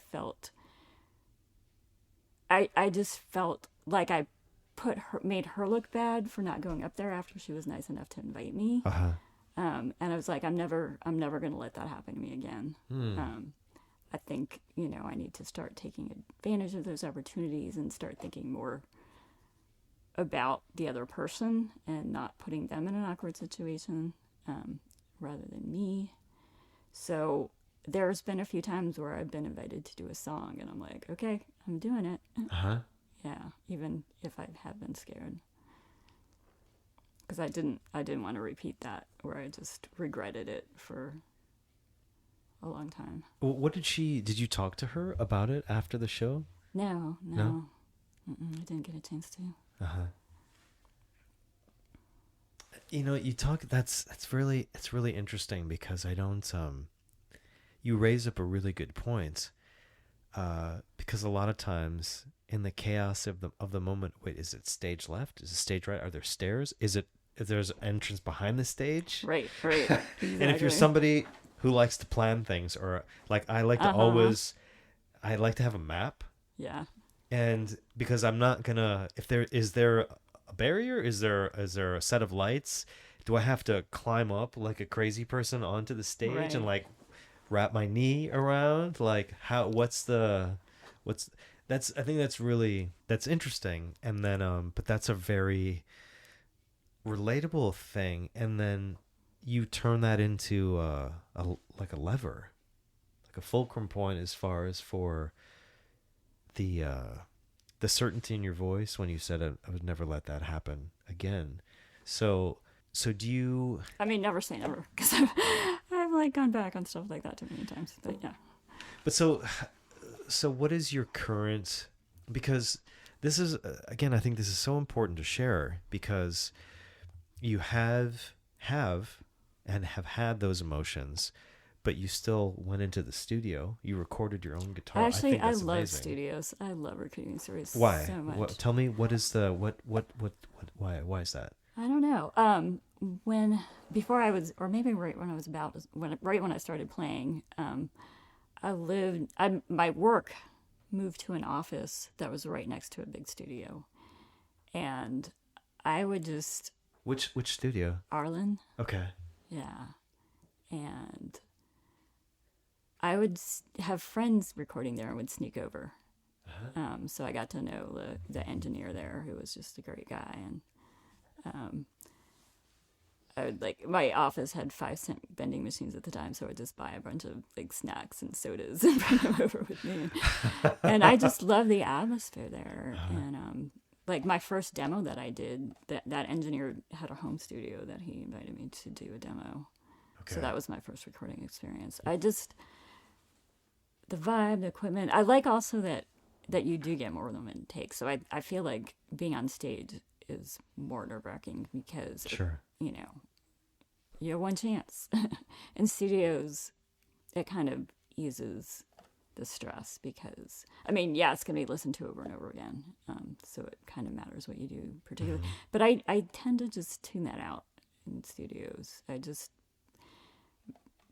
just felt like I made her look bad for not going up there after she was nice enough to invite me. And I was like, I'm never going to let that happen to me again. I think, I need to start taking advantage of those opportunities and start thinking more about the other person and not putting them in an awkward situation. Rather than me. So there's been a few times where I've been invited to do a song, and I'm like, okay, I'm doing it. Yeah, even if I have been scared, because I didn't want to repeat that, where I just regretted it for a long time. What did you talk to her about it after the show? No. I didn't get a chance to. You talk, it's really interesting, because I don't, you raise up a really good point, because a lot of times in the chaos of the moment, wait, is it stage left? Is it stage right? Are there stairs? Is there's an entrance behind the stage? Right. Exactly. And if you're somebody who likes to plan things, or like, I like to I like to have a map. Yeah. And because I'm not gonna, is there a barrier? Is there a set of lights? Do I have to climb up like a crazy person onto the stage and like wrap my knee around? Like, I think that's interesting. And then, but that's a very relatable thing. And then you turn that into like a lever, like a fulcrum point as far as for the certainty in your voice when you said I would never let that happen again. So do you? I mean, never say never, because I've like gone back on stuff like that too many times. But yeah. But so what is your current? Because this is again, I think this is so important to share, because you have and have had those emotions, but you still went into the studio. You recorded your own guitar. Actually, I love amazing. Studios. I love recording studios. Why? So much. Tell me, what is the what why is that? I don't know. Before I was, or maybe right when I started playing, my work moved to an office that was right next to a big studio, and I would just Which studio? Arlen. Okay. Yeah, and I would have friends recording there and would sneak over. So I got to know the engineer there, who was just a great guy, and I would my office had 5-cent vending machines at the time, so I would just buy a bunch of snacks and sodas and bring them over with me, and I just love the atmosphere there. And my first demo that I did, that engineer had a home studio that he invited me to do a demo. Okay. So that was my first recording experience. The vibe, the equipment. I like also that you do get more than one take. So I feel like being on stage is more nerve-wracking, because sure. You have one chance. In studios, it kind of eases the stress, because it's going to be listened to over and over again. So it kind of matters what you do particularly. Mm-hmm. But I tend to just tune that out in studios. I just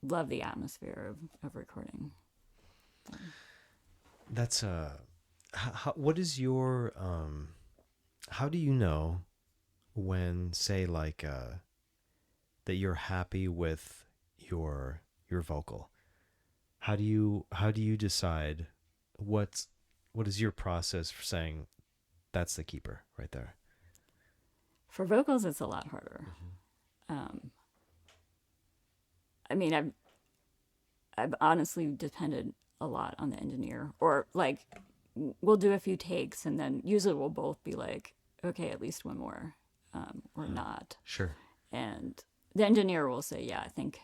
love the atmosphere of recording. That's what is your how do you know when, say, that you're happy with your vocal? How do you decide what is your process for saying that's the keeper right there? For vocals, it's a lot harder. Mm-hmm. I've honestly depended a lot on the engineer, or we'll do a few takes, and then usually we'll both be like, okay, at least one more, or not. Sure. And the engineer will say, yeah, I think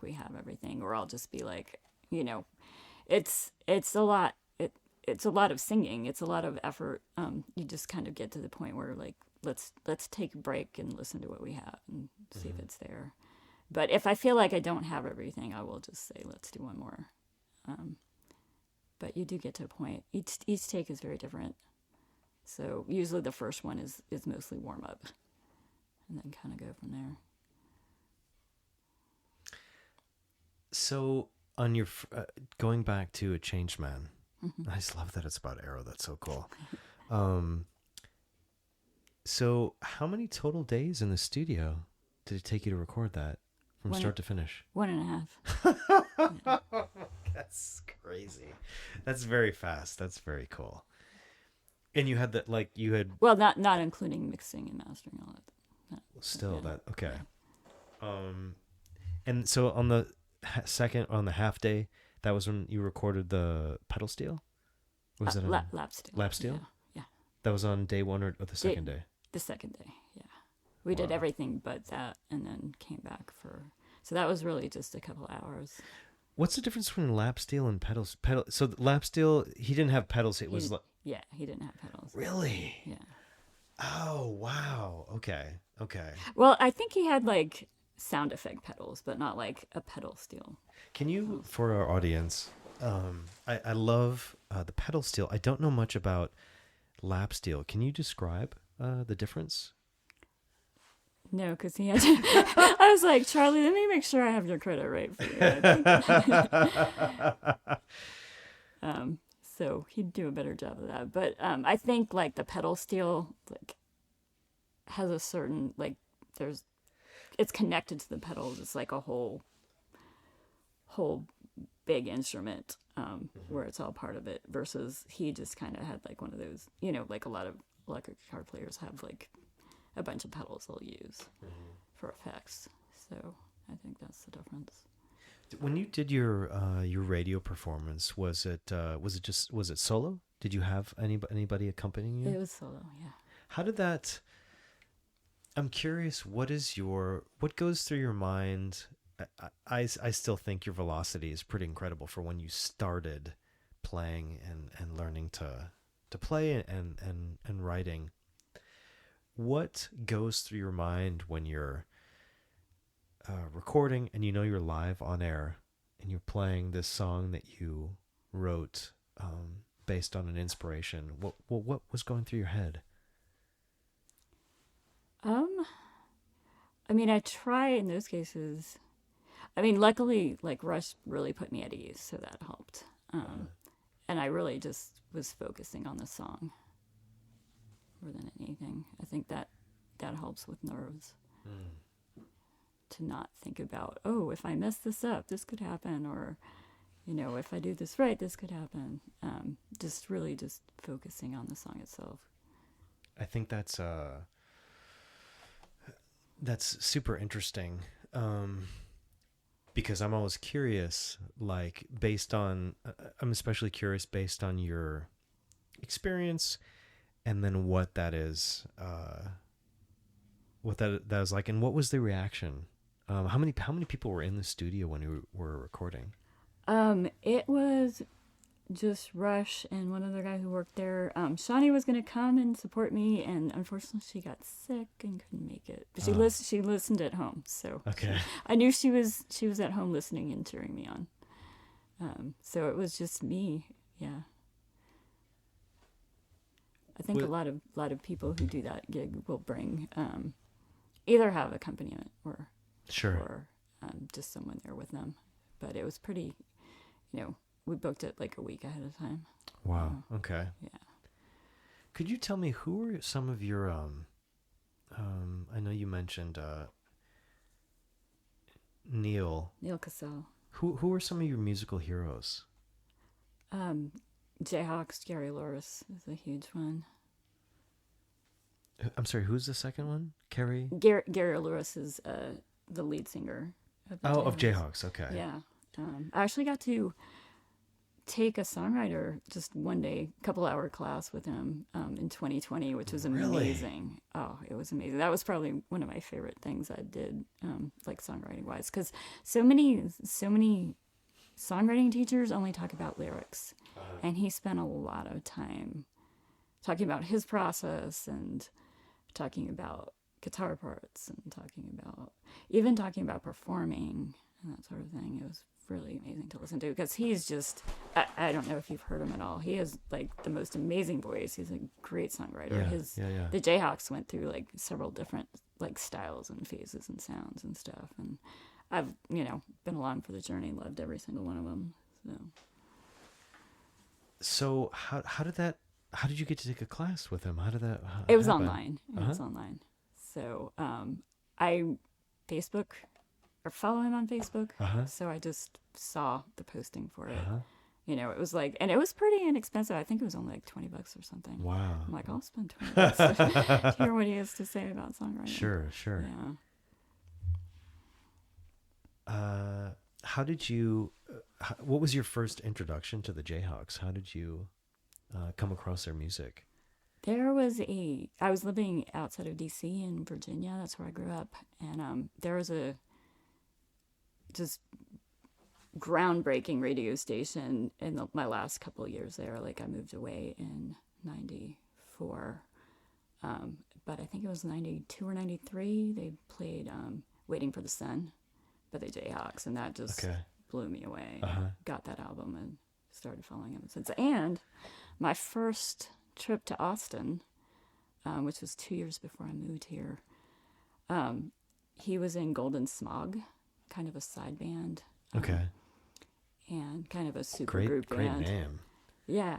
we have everything, or I'll just be like, it's a lot. It's a lot of singing. It's a lot of effort. You just kind of get to the point where let's take a break and listen to what we have and see if it's there. But if I feel like I don't have everything, I will just say, let's do one more. But you do get to a point. Each take is very different. So usually the first one is mostly warm up, and then kind of go from there. So on your going back to A Changed Man, I just love that it's about Arrow. That's so cool. So how many total days in the studio did it take you to record that from start to finish? 1.5. Yeah. That's crazy. That's very fast. That's very cool. And you had that, well, not including mixing and mastering, all that. No. Still, yeah. That okay. Yeah. And so on the half day, that was when you recorded the pedal steel? Was it lap steel? Lap steel? Yeah. That was on day one or the second day? The second day, yeah. We did everything but that, and then came back so that was really just a couple hours. What's the difference between lap steel and pedals? So the lap steel, he didn't have pedals. He didn't have pedals. Really? Yeah. Oh, wow. Okay. Well, I think he had sound effect pedals, but not a pedal steel. Can you, for our audience, I love the pedal steel. I don't know much about lap steel. Can you describe the difference? No, because he had to, I was like, Charlie, let me make sure I have your credit right for you. So he'd do a better job of that. But I think the pedal steel has a certain it's connected to the pedals. It's a whole big instrument where it's all part of it. Versus he just kind of had one of those, a lot of electric guitar players have a bunch of pedals they'll use for effects. So I difference. When you did your radio performance, was it solo? Did you have anybody accompanying you? It was solo, yeah. How did that? I'm curious. What goes through your mind? I still think your velocity is pretty incredible for when you started playing and learning to play and writing. What goes through your mind when you're recording and you know you're live on air and you're playing this song that you wrote based on an inspiration? What was going through your head? I mean, I try in those cases. I mean, luckily, like Rush really put me at ease, so that helped. And I really just was focusing on the song more than anything. I think that helps with nerves. To not think about, oh, if I mess this up, this could happen, or, you know, if I do this right, this could happen. Just focusing on the song itself. I think that's super interesting, because I'm always curious, like I'm especially curious based on your experience, and then what that is, what that was like, and what was the reaction? How many people were in the studio when you were recording? It was just Rush and one other guy who worked there. Shawnee was going to come and support me, and unfortunately she got sick and couldn't make it. But she listened at home, so okay. I knew she was at home listening and cheering me on. So it was just me. Yeah. I think a lot of people who do that gig will bring either have accompaniment or just someone there with them. But it was pretty, we booked it like a week ahead of time. Wow. Okay. Yeah. Could you tell me who were some of your I know you mentioned Neil Cassell. Who were some of your musical heroes? Jayhawks, Gary Loris is a huge one. I'm sorry, who's the second one? Gary Loris is the lead singer of the Jayhawks. Of Jayhawks, okay. Yeah. I actually got to take a songwriter just one day, couple-hour class with him in 2020, which was amazing. Really? Oh, it was amazing. That was probably one of my favorite things I did, like songwriting-wise, because so many songwriting teachers only talk about lyrics, and he spent a lot of time talking about his process and talking about guitar parts and talking about performing and that sort of thing. It was really amazing to listen to, because he's just, I don't know if you've heard him at all. He has like the most amazing voice. He's a great songwriter. The Jayhawks went through like several different like styles and phases and sounds and stuff, and I've been along for the journey, loved every single one of them. So how did you get to take a class with him? How did that It was online. It was online. So I Facebook or follow him on Facebook. So I just saw the posting for it. It was like, and it was pretty inexpensive. I think it was only like $20 or something. Wow. I'm like, I'll spend $20 to hear what he has to say about songwriting. Sure. Yeah. How did you, what was your first introduction to the Jayhawks? How did you come across their music? I was living outside of DC in Virginia. That's where I grew up. And there was a just groundbreaking radio station in my last couple of years there. Like I moved away in 94. But I think it was 92 or 93. They played Waiting for the Sun by the Jayhawks, and that just blew me away. Got that album and started following him since. And my first trip to Austin, which was 2 years before I moved here, he was in Golden Smog, kind of a side band. And kind of a super group band. Great name. Yeah.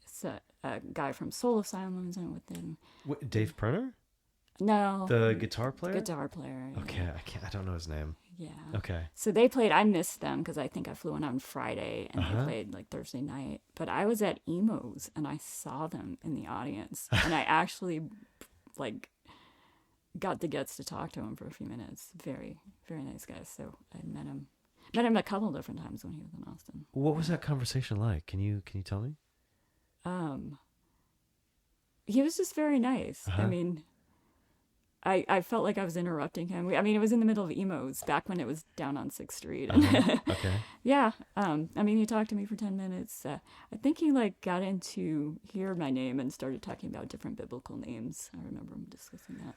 So a guy from Soul Asylum was in with them. Dave Prenner? No. The guitar player? Guitar player. Yeah. Okay, I don't know his name. Yeah. Okay. So they played, I missed them because I think I flew in on Friday and they played like Thursday night. But I was at Emo's and I saw them in the audience. And I actually like got the guts to talk to him for a few minutes. Very, very nice guy. So I met him a couple different times when he was in Austin. What was that conversation like? Can you tell me? He was just very nice. Uh-huh. I mean, I felt like I was interrupting him. It was in the middle of emos back when it was down on 6th Street. Okay. Yeah. He talked to me for 10 minutes. I think he got into hear my name and started talking about different biblical names. I remember him discussing that.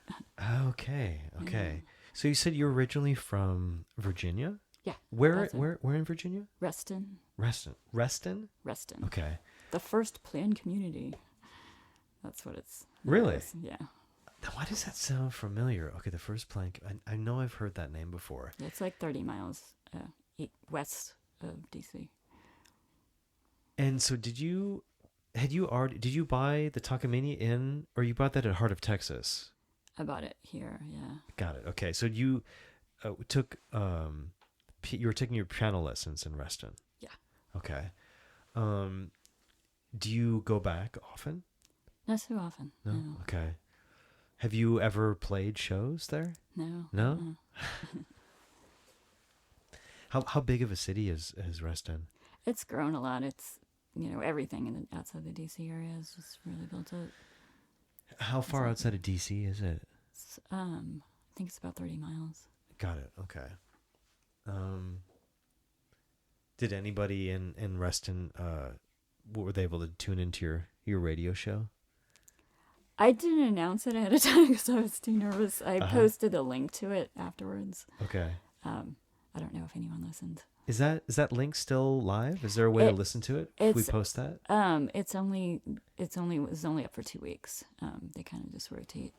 Okay. Yeah. So you said you're originally from Virginia? Yeah. Where in Virginia? Reston. Reston? Okay. The first planned community. That's what it's. Really? Yeah. Why does that sound familiar? Okay, the first plank. I know I've heard that name before. It's like 30 miles west of DC. And so did you buy the Takamine Inn, or you bought that at Heart of Texas? I bought it here, yeah. Got it. Okay, so you took you were taking your piano lessons in Reston. Yeah. Okay. Do you go back often? Not so often. No. Okay. Have you ever played shows there? No. No? How big of a city is Reston? It's grown a lot. It's, everything outside the DC area is just really built up. How far outside of DC is it? I think it's about 30 miles. Got it. Okay. Did anybody in Reston, were they able to tune into your radio show? I didn't announce it ahead of time because I was too nervous. I posted a link to it afterwards. Okay. I don't know if anyone listened. Is that link still live? Is there a way to listen to it if we post that? It was only up for 2 weeks. They kind of just rotate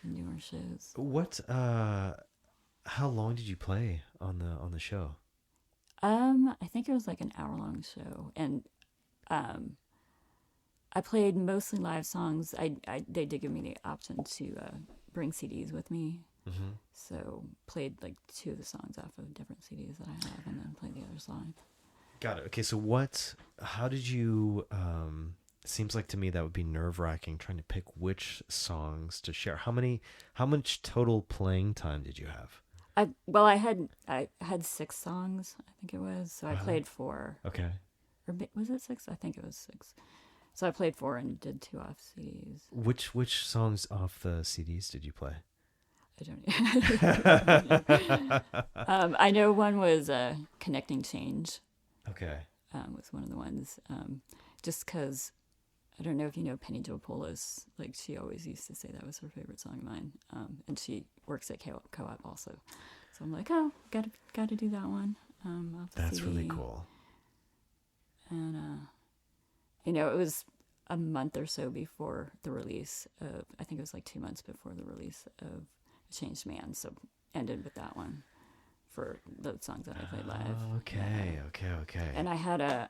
newer shows. What? How long did you play on the show? I think it was like an hour-long show, and I played mostly live songs. They did give me the option to bring CDs with me. Mm-hmm. So played like 2 of the songs off of different CDs that I have, and then played the other song. Got it. Okay, so how did you, it seems like to me that would be nerve-wracking trying to pick which songs to share. How much total playing time did you have? I had 6 songs, I think it was. So I played 4. Okay. Or was it 6? I think it was 6. So I played 4 and did 2 off CDs. Which songs off the CDs did you play? I don't. I know one was "Connecting Change." Okay. Was one of the ones. Just because I don't know if you know Penny Joe Polis. Like she always used to say that was her favorite song of mine. And she works at Co-op also. So I'm like, oh, gotta do that one. Off the That's CD. really cool. And it was a month or so before the release of. I think it was like 2 months before the release of Changed Man, so ended with that one for the songs that I played live. Okay. And I had a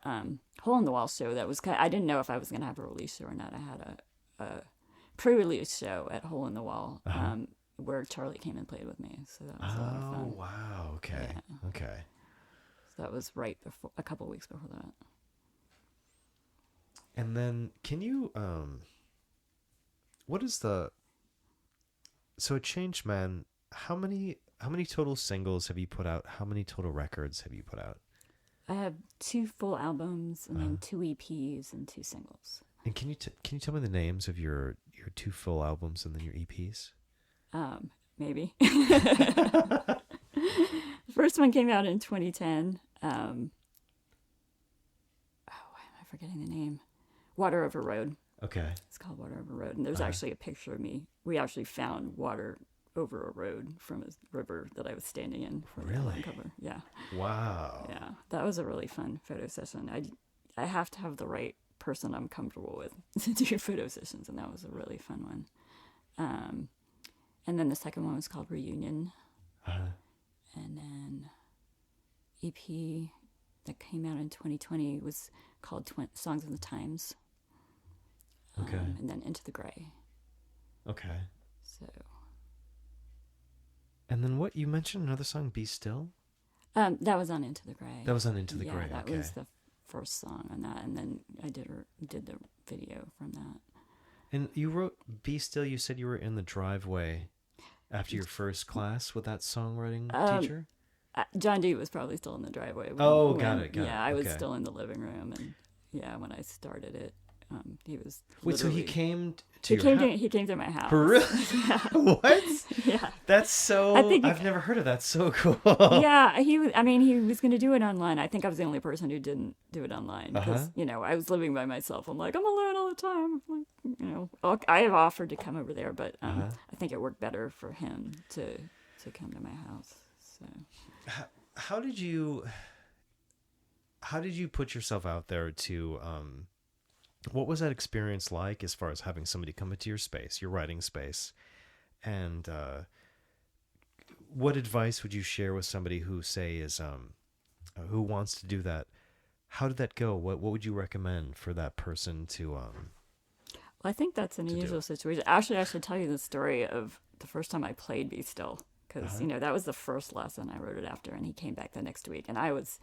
hole in the wall show that was I didn't know if I was going to have a release show or not. I had a pre-release show at Hole in the Wall where Charlie came and played with me, so that was a lot of fun. Oh wow! Okay, yeah. Okay. So that was right before, a couple of weeks before that. And then, can you what is the? So, Changed Man, how many total singles have you put out? How many total records have you put out? I have 2 full albums and then 2 EPs and 2 singles. And can you tell me the names of your 2 full albums and then your EPs? Maybe. The first one came out in 2010. Why am I forgetting the name? Water Over Road. Okay. It's called Water Over Road, and there's actually a picture of me. We actually found water over a road from a river that I was standing in for the album cover. Yeah. Wow. Yeah, that was a really fun photo session. I have to have the right person I'm comfortable with to do photo sessions, and that was a really fun one. And then the second one was called Reunion, and then EP that came out in 2020 was called Songs of the Times. Okay. And then Into the Gray. Okay. So. And then what? You mentioned another song, Be Still? That was on Into the Gray. That was on Into the Gray, that was the first song on that. And then I did the video from that. And you wrote Be Still, you said you were in the driveway. After your first class with that songwriting teacher? John D was probably still in the driveway. Got it. Yeah, I was Okay. still in the living room, and yeah, when I started it, he was. Wait, so he literally- came to He your came house? to he came to my house. For real? What? Yeah. That's so. I think- I've never heard of that. So cool. Yeah, he was. I mean, he was going to do it online. I think I was the only person who didn't do it online because I was living by myself. I'm like, I'm alone all the time. I'm like, I have offered to come over there, but I think it worked better for him to come to my house. So How did you put yourself out there to? What was that experience like as far as having somebody come into your space, your writing space, and what advice would you share with somebody who is who wants to do that? How did that go? What would you recommend for that person to? Well, I think that's an do unusual it. situation. Actually, I should tell you the story of the first time I played Be Still, because that was the first lesson. I wrote it after, and he came back the next week, and I was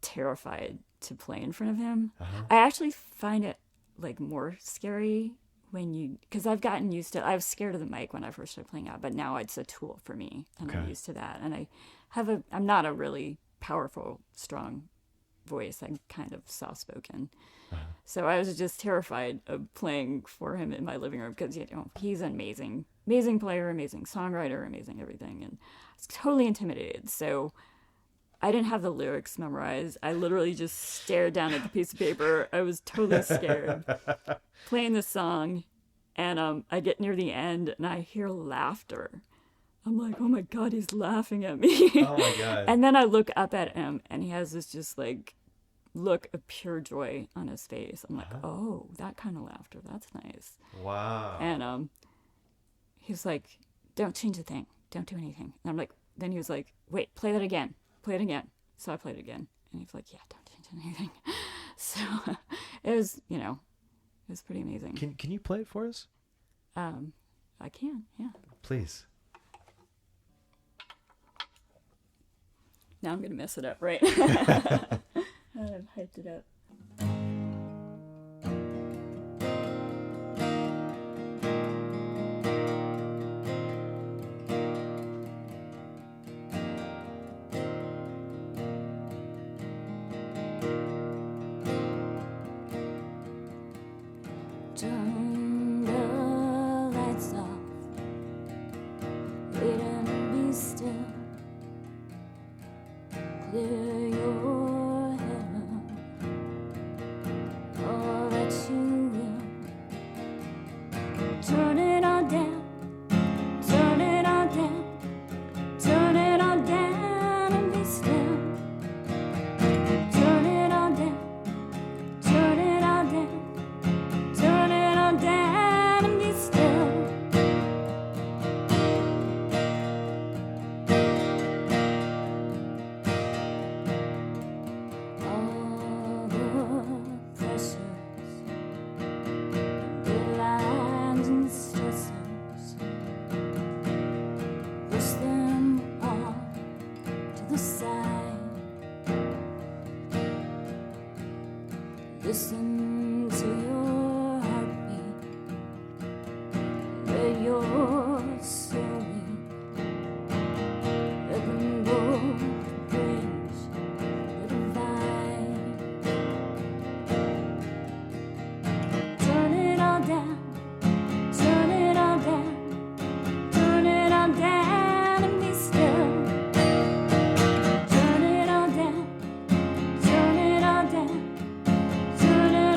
terrified to play in front of him. I actually find it like more scary because I've gotten used to. I was scared of the mic when I first started playing out, but now it's a tool for me, and I'm used to that. And I'm not a really powerful, strong voice. I'm kind of soft-spoken. So I was just terrified of playing for him in my living room because he's an amazing player, amazing songwriter, amazing everything, and I was totally intimidated. So I didn't have the lyrics memorized. I literally just stared down at the piece of paper. I was totally scared playing the song, and I get near the end and I hear laughter. I'm like, oh my God, he's laughing at me. Oh my God. And then I look up at him and he has this just like look of pure joy on his face. I'm like, oh, that kind of laughter. That's nice. Wow. And he's like, don't change a thing. Don't do anything. And I'm like, then he was like, wait, play that again. Play it again. So I played it again. And he's like, yeah, don't change anything. So it was, it was pretty amazing. Can you play it for us? I can, yeah. Please. Now I'm going to mess it up, right? I've hyped it up. Turn the lights off. Wait and be still. Clear your head. All that you will. Turn it all down. Turn it all down. Turn it all down and be still. Turn it all down. Turn it all down. Turn it all down and be still. All the pressures, deadlines and stressors, push them all to the side. Listen to your heartbeat. Let your soul lead. Let them both bridge the divide. Turn it all down. Turn it all down. Turn it all down and be still. Turn it all down. Turn it all down. Turn it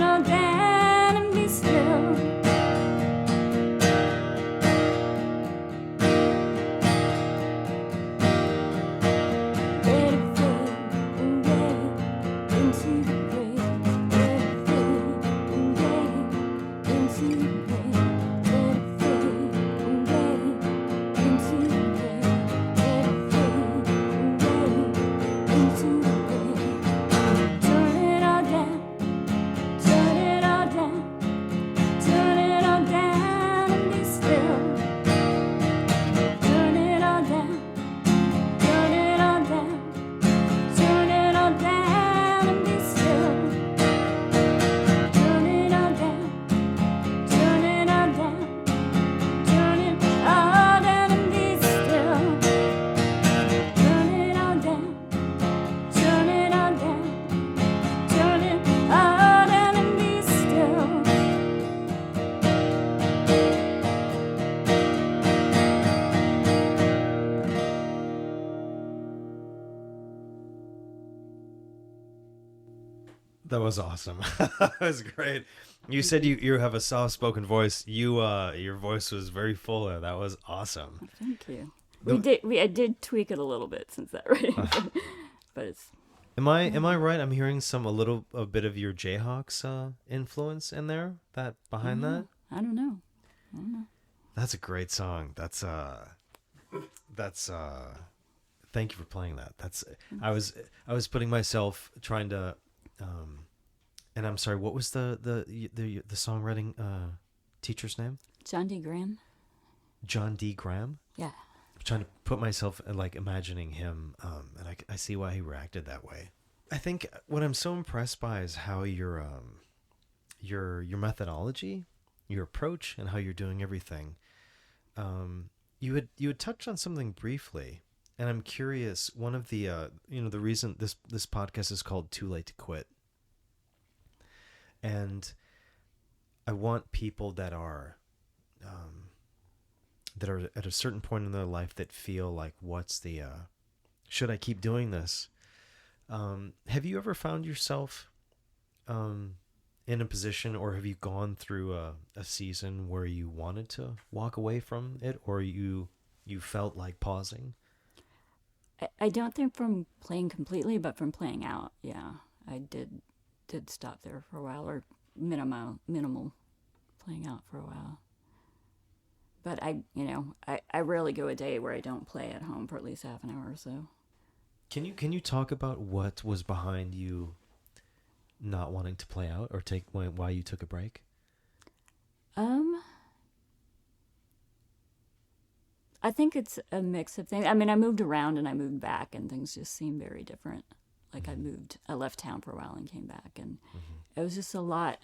That was awesome. That was great. You said you have a soft-spoken voice. Your voice was very full there. That was awesome. Thank you. The- I did tweak it a little bit since that writing, but it's Am I right? I'm hearing a bit of your Jayhawks influence in there. That behind that. I don't know. That's a great song. That's thank you for playing that. I was putting myself trying to and I'm sorry, what was the songwriting teacher's name? John D. Graham. John D. Graham? Yeah. I'm trying to put myself like imagining him and I see why he reacted that way. I think what I'm so impressed by is how your methodology, your approach, and how you're doing everything. You had touched on something briefly, and I'm curious. One of the the reason this podcast is called "Too Late to Quit," and I want people that are at a certain point in their life that feel like, what's the should I keep doing this? Have you ever found yourself in a position, or have you gone through a season where you wanted to walk away from it, or you felt like pausing? I don't think from playing completely, but from playing out. Yeah, I did stop there for a while, or minimal playing out for a while. But I rarely go a day where I don't play at home for at least half an hour or so. Can you talk about what was behind you not wanting to play out, or why you took a break? I think it's a mix of things. I mean, I moved around and I moved back, and things just seemed very different. Like I left town for a while and came back, and it was just a lot.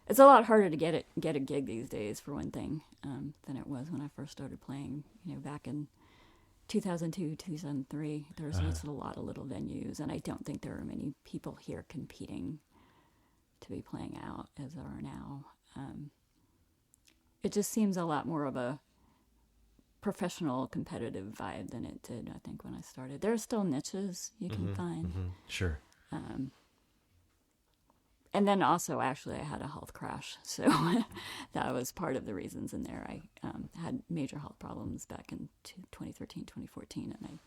It's a lot harder to get a gig these days, for one thing, than it was when I first started playing. Back in 2002, 2003, there was just a lot of little venues, and I don't think there are many people here competing to be playing out as there are now. It just seems a lot more of a professional, competitive vibe than it did, I think, when I started. There are still niches you can find. Sure. And then also, actually, I had a health crash, so that was part of the reasons in there. I had major health problems back in 2013, 2014, and I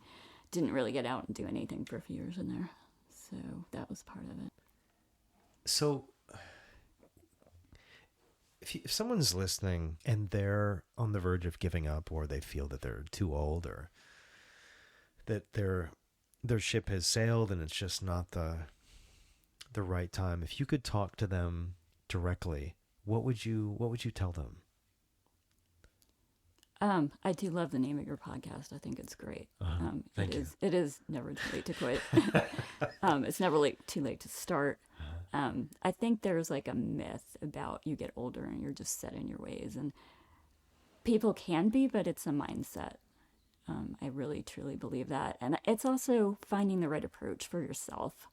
didn't really get out and do anything for a few years in there. So that was part of it. So if someone's listening and they're on the verge of giving up, or they feel that they're too old, or that their ship has sailed and it's just not the right time, if you could talk to them directly, what would you tell them? I do love the name of your podcast. I think it's great. Thank you. It is never too late to quit. It's never too late to start. I think there's like a myth about you get older and you're just set in your ways, and people can be, but it's a mindset. I really truly believe that, and it's also finding the right approach for yourself.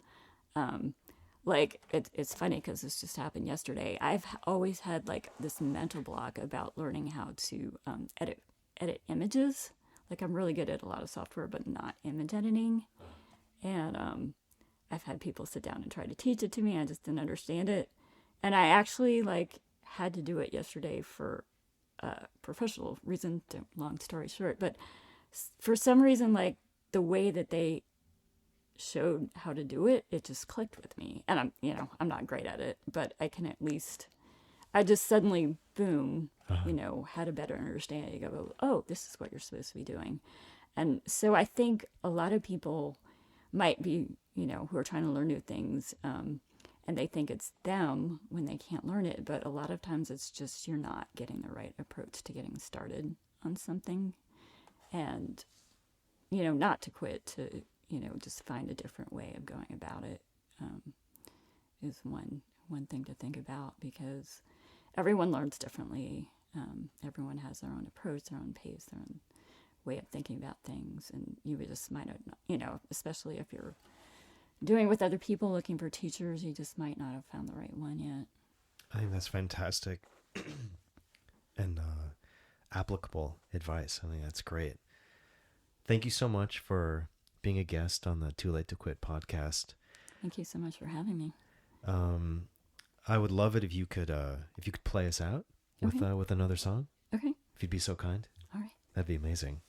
Like it's funny because this just happened yesterday. I've always had like this mental block about learning how to edit images. Like I'm really good at a lot of software, but not image editing. And I've had people sit down and try to teach it to me. I just didn't understand it, and I actually had to do it yesterday for a professional reason. Long story short, but for some reason, like the way that they showed how to do it, it just clicked with me. And I'm not great at it, but I can at least, I just suddenly, boom, had a better understanding of, oh, this is what you're supposed to be doing. And so I think a lot of people might be, who are trying to learn new things, and they think it's them when they can't learn it. But a lot of times it's just you're not getting the right approach to getting started on something. And, not to quit, to just find a different way of going about it, is one thing to think about, because everyone learns differently. Everyone has their own approach, their own pace, their own way of thinking about things, and you just might not, especially if you're doing it with other people looking for teachers, you just might not have found the right one yet. I think that's fantastic and applicable advice. I think that's great. Thank you so much for being a guest on the Too Late to Quit podcast. Thank you so much for having me. I would love it if you could play us out with Okay. with another song. Okay. If you'd be so kind, All right. that'd be amazing.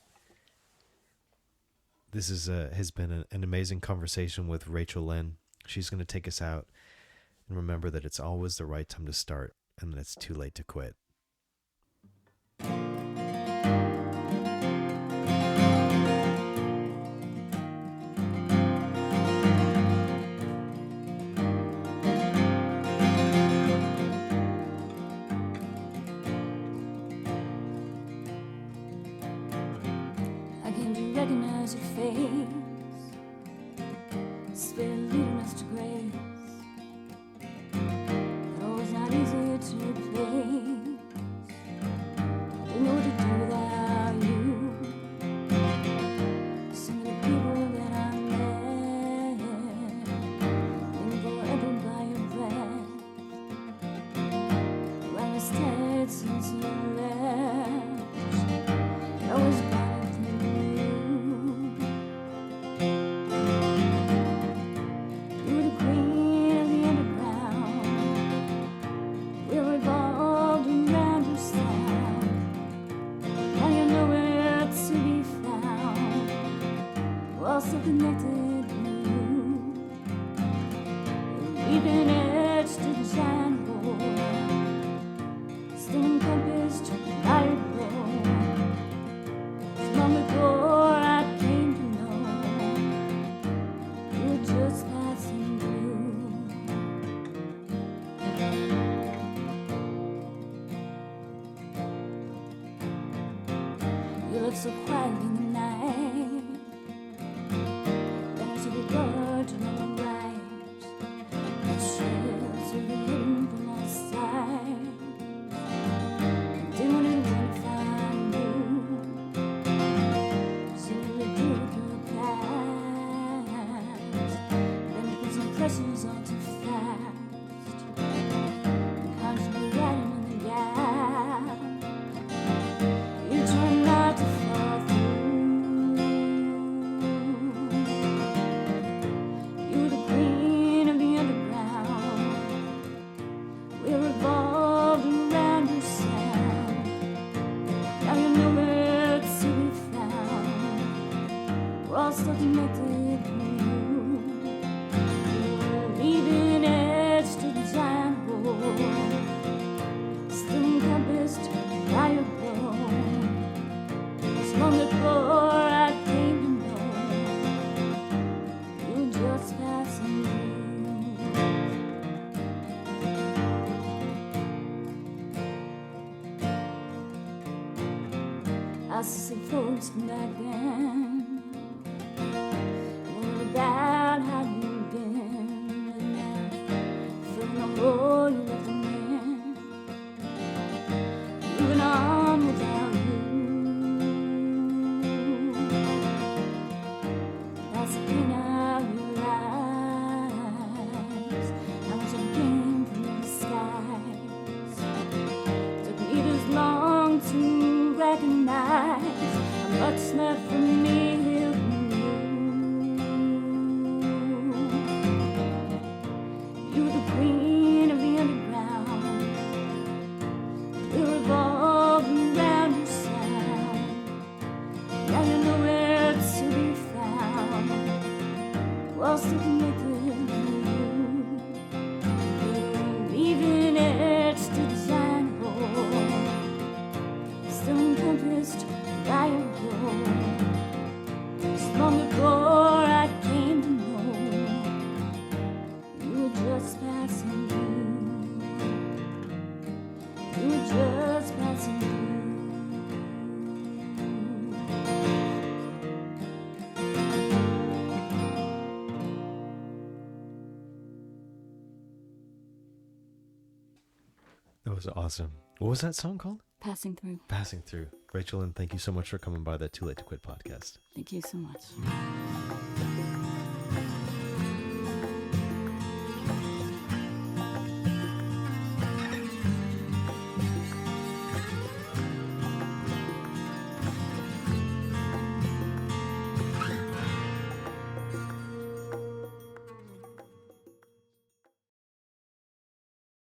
This has been an amazing conversation with Rachel Lynn. She's going to take us out, and remember that it's always the right time to start, and that it's too late to quit. I came to recognize your face, spirit leading us to grace. But always not easy to replace. Didn't know what to do without you. So many people that I met, living forever by your breath. Well, I stayed since you left. I was bound through you. You were the queen of the underground. We revolved around your sound. Now you're nowhere to be found. We're all still connected to you. We've been etched to the giant hole, still encompassed by your glow. Long before I came to know, you were just passing through. You left so quietly in the night. Then I took a guard to know my right. The trails were hidden from all sight. Didn't want anyone to find you. Pressures on too fast. Constantly riding in the gap. You try not to fall through. You were the queen of the underground. We revolved around your sound. Now you're nowhere to be found. We're all still connected. Leaving edge to the giant hole, still encompassed by your glow. It's long before I came to know, you were just passing through. I see folks from back then, wondering about how you've been. Oh, you left a man, moving on without you. That's the pain I realize, how much I gained from the skies. Took me this long to recognize how much left for me here from you. You were the queen of the underground. We revolved around your sound. Now you're nowhere to be found. We're all still connected to you. You're leaving edge to the giant hole, still encompassed by your glow. It's long before I came to know, you were just passing through. You were just passing through. That was awesome. What was that song called? Passing through. Passing Through. Rachel Lynn, thank you so much for coming by the Too Late to Quit podcast. Thank you so much.